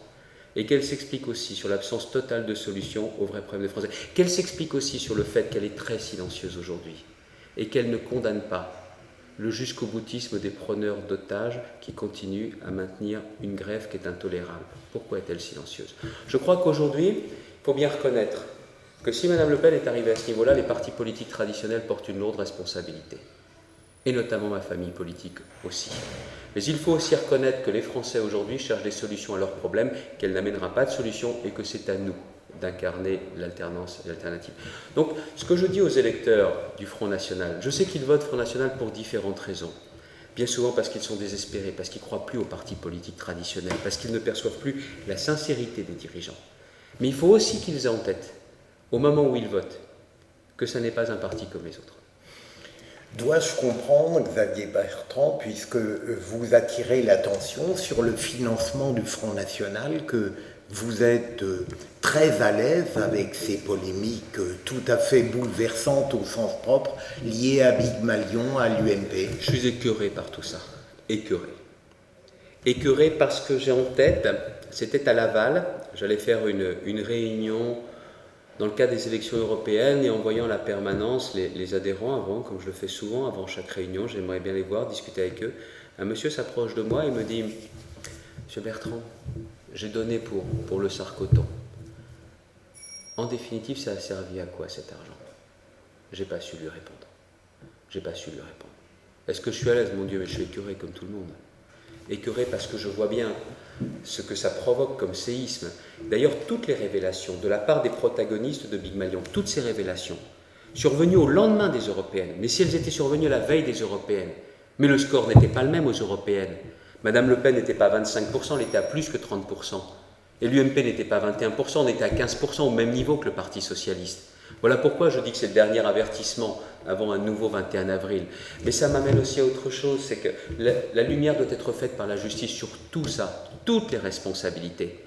Et qu'elle s'explique aussi sur l'absence totale de solution aux vrais problèmes des Français. Qu'elle s'explique aussi sur le fait qu'elle est très silencieuse aujourd'hui et qu'elle ne condamne pas le jusqu'au boutisme des preneurs d'otages qui continuent à maintenir une grève qui est intolérable. Pourquoi est-elle silencieuse? Je crois qu'aujourd'hui, il faut bien reconnaître que si Mme Le Pen est arrivée à ce niveau-là, les partis politiques traditionnels portent une lourde responsabilité, et notamment ma famille politique aussi. Mais il faut aussi reconnaître que les Français aujourd'hui cherchent des solutions à leurs problèmes, qu'elle n'amènera pas de solution et que c'est à nous d'incarner l'alternance et l'alternative. Donc, ce que je dis aux électeurs du Front National, je sais qu'ils votent Front National pour différentes raisons. Bien souvent parce qu'ils sont désespérés, parce qu'ils ne croient plus aux partis politiques traditionnels, parce qu'ils ne perçoivent plus la sincérité des dirigeants. Mais il faut aussi qu'ils aient en tête, au moment où ils votent, que ce n'est pas un parti comme les autres. Dois-je comprendre, Xavier Bertrand, puisque vous attirez l'attention sur le financement du Front National, que vous êtes très à l'aise avec ces polémiques tout à fait bouleversantes au sens propre, liées à Big Malion, à l'UMP? Je suis écœuré par tout ça, écœuré. Écœuré parce que j'ai en tête, c'était à Laval, j'allais faire une réunion dans le cadre des élections européennes, et en voyant la permanence, les adhérents avant, comme je le fais souvent, avant chaque réunion, j'aimerais bien les voir, discuter avec eux. Un monsieur s'approche de moi et me dit « Monsieur Bertrand, j'ai donné pour le Sarcoton. En définitive, ça a servi à quoi cet argent ?» J'ai pas su lui répondre. J'ai pas su lui répondre. Est-ce que je suis à l'aise, mon Dieu? Mais je suis écœuré comme tout le monde. Écœuré parce que je vois bien ce que ça provoque comme séisme. D'ailleurs, toutes les révélations de la part des protagonistes de Big Malion, toutes ces révélations, survenues au lendemain des européennes, mais si elles étaient survenues la veille des européennes, mais le score n'était pas le même aux européennes. Madame Le Pen n'était pas à 25%, elle était à plus que 30%. Et l'UMP n'était pas à 21%, on était à 15%, au même niveau que le Parti Socialiste. Voilà pourquoi je dis que c'est le dernier avertissement avant un nouveau 21 avril. Mais ça m'amène aussi à autre chose, c'est que la lumière doit être faite par la justice sur tout ça, toutes les responsabilités.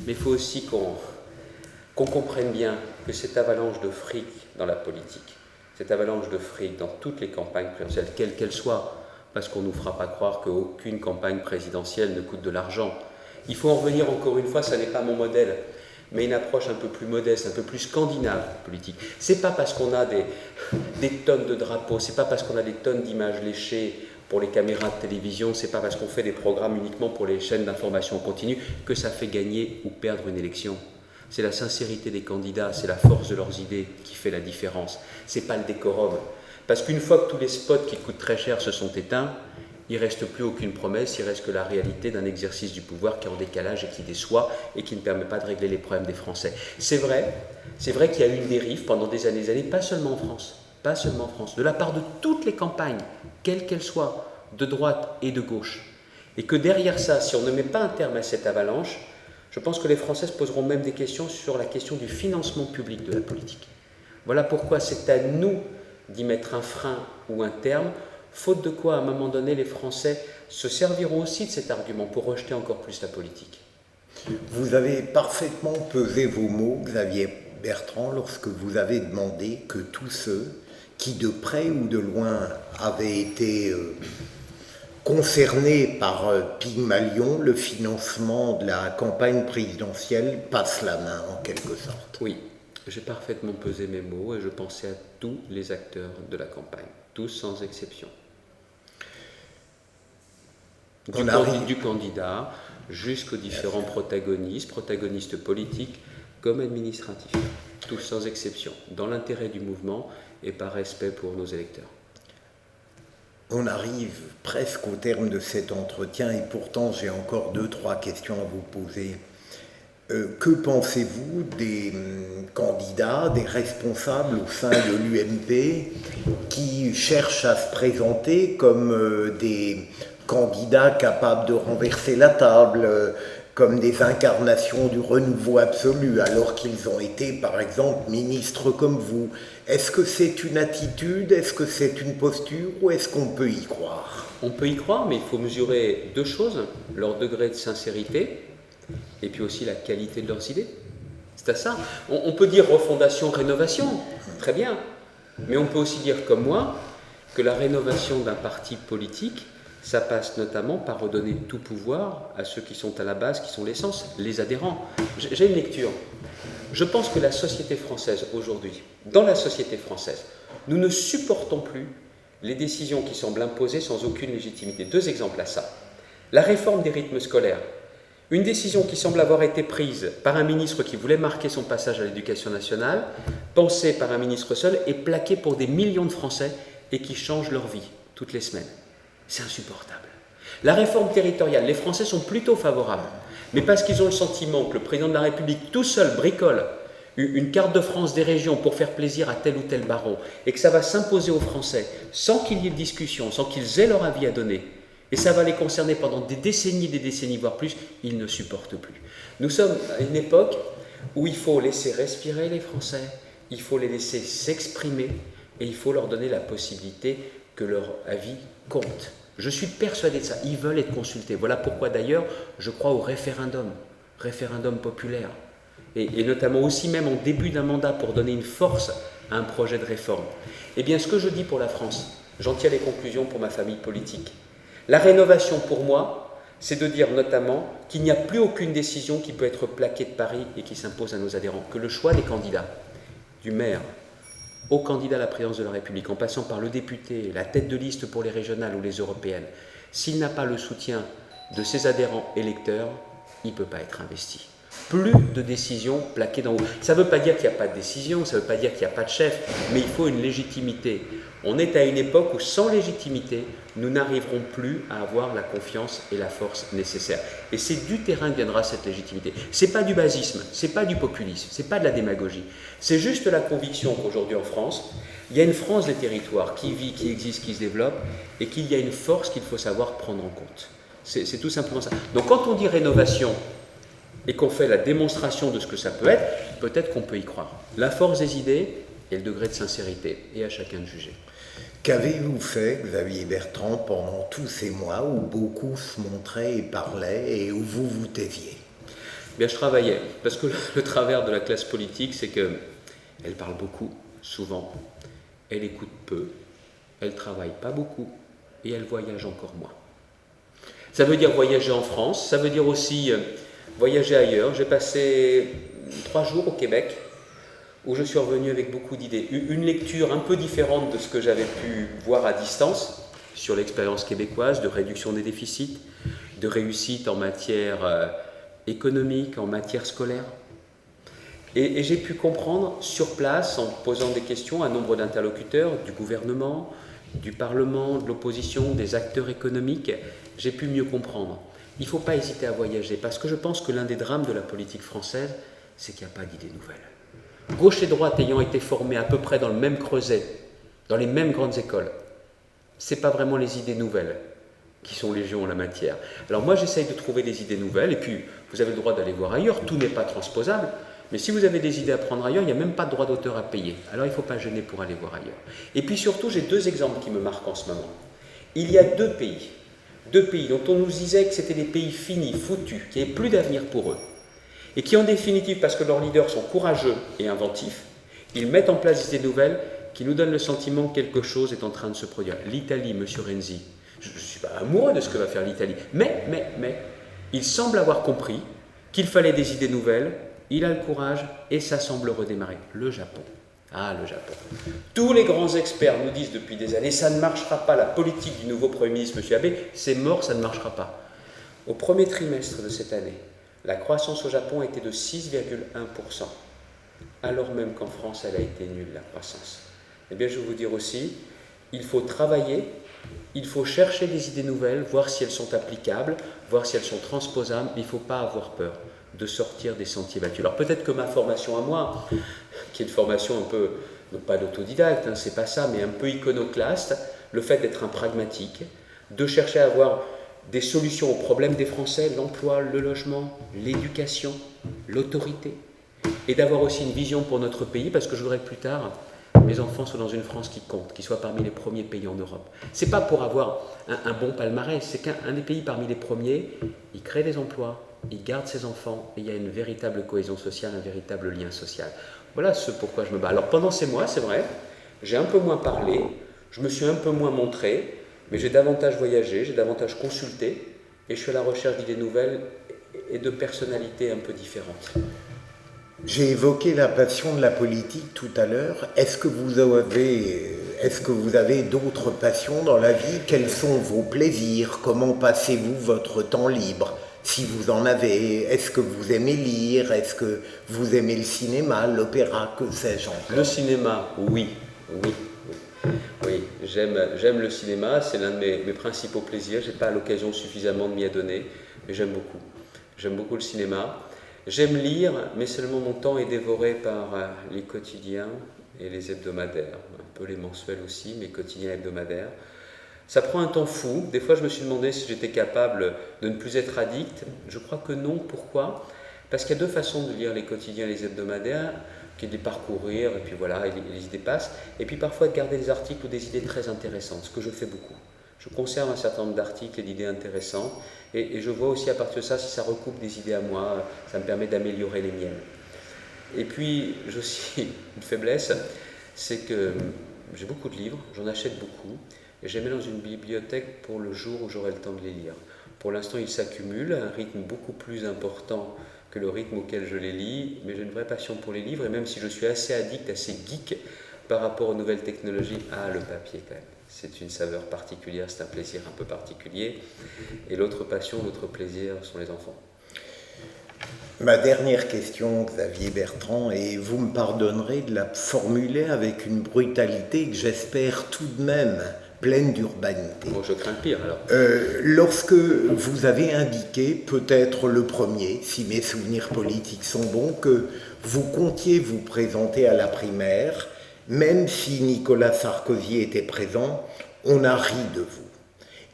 Mais il faut aussi qu'on comprenne bien que cette avalanche de fric dans la politique, cette avalanche de fric dans toutes les campagnes présidentielles, quelles qu'elles soient, parce qu'on ne nous fera pas croire qu'aucune campagne présidentielle ne coûte de l'argent. Il faut en revenir encore une fois, ça n'est pas mon modèle, mais une approche un peu plus modeste, un peu plus scandinave politique. C'est pas parce qu'on a des tonnes de drapeaux, c'est pas parce qu'on a des tonnes d'images léchées pour les caméras de télévision, c'est pas parce qu'on fait des programmes uniquement pour les chaînes d'information continue que ça fait gagner ou perdre une élection. C'est la sincérité des candidats, c'est la force de leurs idées qui fait la différence. C'est pas le décorum. Parce qu'une fois que tous les spots qui coûtent très cher se sont éteints, il ne reste plus aucune promesse, il reste que la réalité d'un exercice du pouvoir qui est en décalage et qui déçoit et qui ne permet pas de régler les problèmes des Français. C'est vrai qu'il y a eu une dérive pendant des années, pas seulement en France, de la part de toutes les campagnes, quelles qu'elles soient, de droite et de gauche. Et que derrière ça, si on ne met pas un terme à cette avalanche, je pense que les Français se poseront même des questions sur la question du financement public de la politique. Voilà pourquoi c'est à nous d'y mettre un frein ou un terme, faute de quoi, à un moment donné, les Français se serviront aussi de cet argument pour rejeter encore plus la politique. Vous avez parfaitement pesé vos mots, Xavier Bertrand, lorsque vous avez demandé que tous ceux qui, de près ou de loin, avaient été concernés par Pygmalion, le financement de la campagne présidentielle, passent la main en quelque sorte. Oui, j'ai parfaitement pesé mes mots et je pensais à tous les acteurs de la campagne, tous sans exception. Du candidat jusqu'aux différents protagonistes politiques comme administratifs, tous sans exception, dans l'intérêt du mouvement et par respect pour nos électeurs. On arrive presque au terme de cet entretien et pourtant j'ai encore 2-3 questions à vous poser. Que pensez-vous des candidats, des responsables au sein de l'UMP qui cherchent à se présenter comme des candidats capables de renverser la table, comme des incarnations du renouveau absolu, alors qu'ils ont été, par exemple, ministres comme vous. Est-ce que c'est une attitude, est-ce que c'est une posture, ou est-ce qu'on peut y croire? On peut y croire, mais il faut mesurer deux choses, leur degré de sincérité, et puis aussi la qualité de leurs idées. C'est à ça. On peut dire refondation, rénovation, très bien, mais on peut aussi dire, comme moi, que la rénovation d'un parti politique, ça passe notamment par redonner tout pouvoir à ceux qui sont à la base, qui sont l'essence, les adhérents. J'ai une lecture. Je pense que la société française aujourd'hui, dans la société française, nous ne supportons plus les décisions qui semblent imposées sans aucune légitimité. Deux exemples à ça. La réforme des rythmes scolaires. Une décision qui semble avoir été prise par un ministre qui voulait marquer son passage à l'éducation nationale, pensée par un ministre seul et plaquée pour des millions de Français et qui change leur vie toutes les semaines. C'est insupportable. La réforme territoriale, les Français sont plutôt favorables, mais parce qu'ils ont le sentiment que le président de la République tout seul bricole une carte de France des régions pour faire plaisir à tel ou tel baron et que ça va s'imposer aux Français sans qu'il y ait de discussion, sans qu'ils aient leur avis à donner, et ça va les concerner pendant des décennies, voire plus, ils ne supportent plus. Nous sommes à une époque où il faut laisser respirer les Français, il faut les laisser s'exprimer et il faut leur donner la possibilité que leur avis compte. Je suis persuadé de ça, ils veulent être consultés. Voilà pourquoi d'ailleurs je crois au référendum populaire. Et notamment aussi même en début d'un mandat pour donner une force à un projet de réforme. Eh bien ce que je dis pour la France, j'en tire les conclusions pour ma famille politique. La rénovation pour moi, c'est de dire notamment qu'il n'y a plus aucune décision qui peut être plaquée de Paris et qui s'impose à nos adhérents, que le choix des candidats, du maire au candidat à la présidence de la République, en passant par le député, la tête de liste pour les régionales ou les européennes, s'il n'a pas le soutien de ses adhérents électeurs, il ne peut pas être investi. Plus de décisions plaquées d'en haut. Ça ne veut pas dire qu'il n'y a pas de décision, ça ne veut pas dire qu'il n'y a pas de chef, mais il faut une légitimité. On est à une époque où sans légitimité, nous n'arriverons plus à avoir la confiance et la force nécessaires. Et c'est du terrain que viendra cette légitimité. Ce n'est pas du basisme, ce n'est pas du populisme, ce n'est pas de la démagogie. C'est juste la conviction qu'aujourd'hui en France, il y a une France des territoires qui vit, qui existe, qui se développe, et qu'il y a une force qu'il faut savoir prendre en compte. C'est tout simplement ça. Donc quand on dit rénovation, et qu'on fait la démonstration de ce que ça peut être, peut-être qu'on peut y croire. La force des idées et le degré de sincérité, et à chacun de juger. Qu'avez-vous fait, Xavier Bertrand, pendant tous ces mois où beaucoup se montraient et parlaient et où vous vous taisiez? Bien, je travaillais, parce que le travers de la classe politique, c'est qu'elle parle beaucoup, souvent, elle écoute peu, elle travaille pas beaucoup, et elle voyage encore moins. Ça veut dire voyager en France, ça veut dire aussi voyager ailleurs. J'ai passé 3 jours au Québec où je suis revenu avec beaucoup d'idées. Une lecture un peu différente de ce que j'avais pu voir à distance sur l'expérience québécoise de réduction des déficits, de réussite en matière économique, en matière scolaire. Et j'ai pu comprendre sur place, en posant des questions à nombre d'interlocuteurs, du gouvernement, du Parlement, de l'opposition, des acteurs économiques, j'ai pu mieux comprendre. Il ne faut pas hésiter à voyager, parce que je pense que l'un des drames de la politique française, c'est qu'il n'y a pas d'idées nouvelles. Gauche et droite ayant été formés à peu près dans le même creuset, dans les mêmes grandes écoles, ce n'est pas vraiment les idées nouvelles qui sont légion en la matière. Alors moi, j'essaye de trouver des idées nouvelles, et puis vous avez le droit d'aller voir ailleurs, tout n'est pas transposable, mais si vous avez des idées à prendre ailleurs, il n'y a même pas de droit d'auteur à payer. Alors il ne faut pas gêner pour aller voir ailleurs. Et puis surtout, j'ai 2 exemples qui me marquent en ce moment. Il y a 2 pays dont on nous disait que c'était des pays finis, foutus, qu'il n'y avait plus d'avenir pour eux, et qui en définitive, parce que leurs leaders sont courageux et inventifs, ils mettent en place des idées nouvelles qui nous donnent le sentiment que quelque chose est en train de se produire. L'Italie, M. Renzi, je ne suis pas amoureux de ce que va faire l'Italie, mais il semble avoir compris qu'il fallait des idées nouvelles, il a le courage et ça semble redémarrer. Le Japon. Ah, le Japon. Tous les grands experts nous disent depuis des années, ça ne marchera pas, la politique du nouveau Premier ministre, M. Abe, c'est mort, ça ne marchera pas. Au premier trimestre de cette année, la croissance au Japon était de 6,1%, alors même qu'en France, elle a été nulle, la croissance. Eh bien, je vais vous dire aussi, il faut travailler, il faut chercher des idées nouvelles, voir si elles sont applicables, voir si elles sont transposables, mais il ne faut pas avoir peur de sortir des sentiers battus. Alors peut-être que ma formation à moi, qui est une formation un peu, non pas d'autodidacte, c'est pas ça, mais un peu iconoclaste, le fait d'être un pragmatique, de chercher à avoir des solutions aux problèmes des Français, l'emploi, le logement, l'éducation, l'autorité, et d'avoir aussi une vision pour notre pays, parce que je voudrais que plus tard, mes enfants soient dans une France qui compte, qui soit parmi les premiers pays en Europe. Ce n'est pas pour avoir un bon palmarès, c'est qu'un des pays parmi les premiers, il crée des emplois, il garde ses enfants, et il y a une véritable cohésion sociale, un véritable lien social. Voilà ce pourquoi je me bats. Alors pendant ces mois, c'est vrai, j'ai un peu moins parlé, je me suis un peu moins montré, mais j'ai davantage voyagé, j'ai davantage consulté, et je suis à la recherche d'idées nouvelles et de personnalités un peu différentes. J'ai évoqué la passion de la politique tout à l'heure. Est-ce que vous avez d'autres passions dans la vie? Quels sont vos plaisirs? Comment passez-vous votre temps libre? Si vous en avez, est-ce que vous aimez lire? Est-ce que vous aimez le cinéma, l'opéra, que sais-je encore? Le cinéma, oui. J'aime le cinéma, c'est l'un de mes principaux plaisirs. Je n'ai pas l'occasion suffisamment de m'y adonner, mais j'aime beaucoup. J'aime beaucoup le cinéma. J'aime lire, mais seulement mon temps est dévoré par les quotidiens et les hebdomadaires. Un peu les mensuels aussi, mais quotidiens et hebdomadaires. Ça prend un temps fou. Des fois, je me suis demandé si j'étais capable de ne plus être addict. Je crois que non. Pourquoi? Parce qu'il y a deux façons de lire les quotidiens et les hebdomadaires, qui est de les parcourir, et puis voilà, et les idées passent. Et puis parfois de garder des articles ou des idées très intéressantes, ce que je fais beaucoup. Je conserve un certain nombre d'articles et d'idées intéressantes, et je vois aussi à partir de ça, si ça recoupe des idées à moi, ça me permet d'améliorer les miennes. Et puis, j'ai aussi une faiblesse, c'est que j'ai beaucoup de livres, j'en achète beaucoup, et je les mets dans une bibliothèque pour le jour où j'aurai le temps de les lire. Pour l'instant, ils s'accumulent à un rythme beaucoup plus important que le rythme auquel je les lis, mais j'ai une vraie passion pour les livres, et même si je suis assez addict, assez geek par rapport aux nouvelles technologies, le papier quand même. C'est une saveur particulière, c'est un plaisir un peu particulier. Et l'autre passion, l'autre plaisir sont les enfants. Ma dernière question, Xavier Bertrand, et vous me pardonnerez de la formuler avec une brutalité que j'espère tout de même pleine d'urbanité. Bon, je crains le pire alors. Lorsque vous avez indiqué, peut-être le premier, si mes souvenirs politiques sont bons, que vous comptiez vous présenter à la primaire, même si Nicolas Sarkozy était présent, on a ri de vous.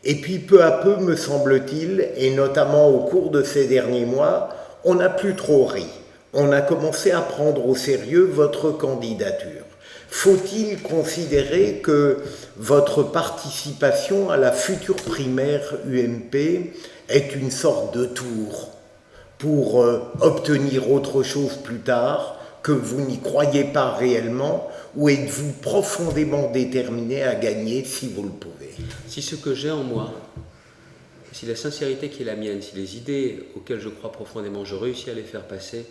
Et puis peu à peu, me semble-t-il, et notamment au cours de ces derniers mois, on n'a plus trop ri. On a commencé à prendre au sérieux votre candidature. Faut-il considérer que votre participation à la future primaire UMP est une sorte de tour pour obtenir autre chose plus tard, que vous n'y croyez pas réellement, ou êtes-vous profondément déterminé à gagner si vous le pouvez? Si ce que j'ai en moi, si la sincérité qui est la mienne, si les idées auxquelles je crois profondément, je réussis à les faire passer,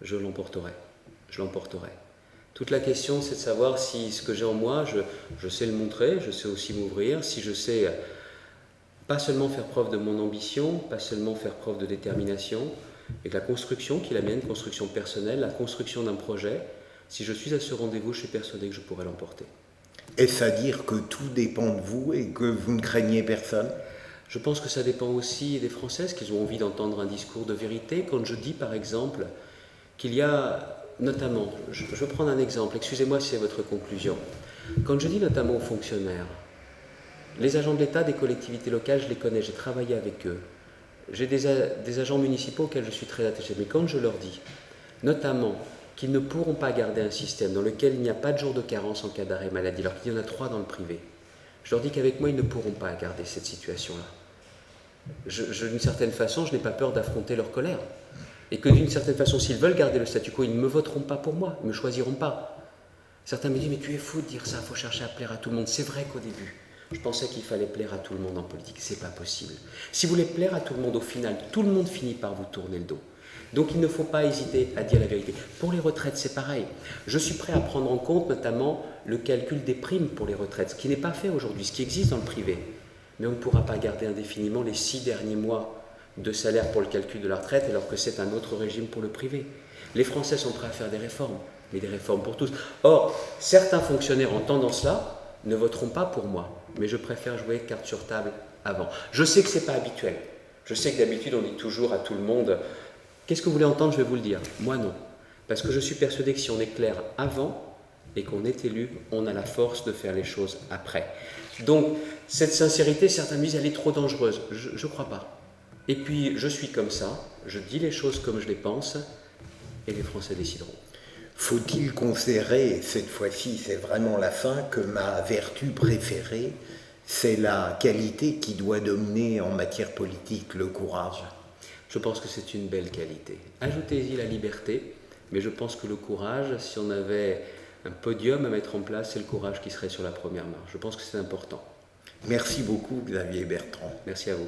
je l'emporterai. Je l'emporterai. Toute la question, c'est de savoir si ce que j'ai en moi, je sais le montrer, je sais aussi m'ouvrir, si je sais pas seulement faire preuve de mon ambition, pas seulement faire preuve de détermination, et que la construction qui est la mienne, construction personnelle, la construction d'un projet, si je suis à ce rendez-vous, je suis persuadé que je pourrai l'emporter. Est-ce à dire que tout dépend de vous et que vous ne craignez personne? Je pense que ça dépend aussi des Françaises, qu'ils ont envie d'entendre un discours de vérité. Quand je dis par exemple qu'il y a notamment, je vais prendre un exemple, excusez-moi si c'est votre conclusion. Quand je dis notamment aux fonctionnaires, les agents de l'État, des collectivités locales, je les connais, j'ai travaillé avec eux. J'ai des agents municipaux auxquels je suis très attaché. Mais quand je leur dis, notamment, qu'ils ne pourront pas garder un système dans lequel il n'y a pas de jour de carence en cas d'arrêt maladie, alors qu'il y en a 3 dans le privé, je leur dis qu'avec moi, ils ne pourront pas garder cette situation-là. D'une certaine façon, je n'ai pas peur d'affronter leur colère. Et que d'une certaine façon, s'ils veulent garder le statu quo, ils ne me voteront pas pour moi, ils ne me choisiront pas. Certains me disent, mais tu es fou de dire ça, il faut chercher à plaire à tout le monde. C'est vrai qu'au début, je pensais qu'il fallait plaire à tout le monde en politique. C'est pas possible. Si vous voulez plaire à tout le monde, au final, tout le monde finit par vous tourner le dos. Donc il ne faut pas hésiter à dire la vérité. Pour les retraites, c'est pareil. Je suis prêt à prendre en compte notamment le calcul des primes pour les retraites, ce qui n'est pas fait aujourd'hui, ce qui existe dans le privé. Mais on ne pourra pas garder indéfiniment les 6 derniers mois de salaire pour le calcul de la retraite, alors que c'est un autre régime pour le privé. Les Français sont prêts à faire des réformes, mais des réformes pour tous. Or, certains fonctionnaires entendant cela ne voteront pas pour moi, mais je préfère jouer carte sur table avant. Je sais que ce n'est pas habituel. Je sais que d'habitude, on dit toujours à tout le monde « Qu'est-ce que vous voulez entendre? Je vais vous le dire. » Moi, non. Parce que je suis persuadé que si on est clair avant, et qu'on est élu, on a la force de faire les choses après. Donc, cette sincérité, certains me disent, elle est trop dangereuse. Je ne crois pas. Et puis, je suis comme ça, je dis les choses comme je les pense, et les Français décideront. Faut-il considérer, cette fois-ci c'est vraiment la fin, que ma vertu préférée, c'est la qualité qui doit dominer en matière politique, le courage? Je pense que c'est une belle qualité. Ajoutez-y la liberté, mais je pense que le courage, si on avait un podium à mettre en place, c'est le courage qui serait sur la première marche. Je pense que c'est important. Merci beaucoup Xavier Bertrand. Merci à vous.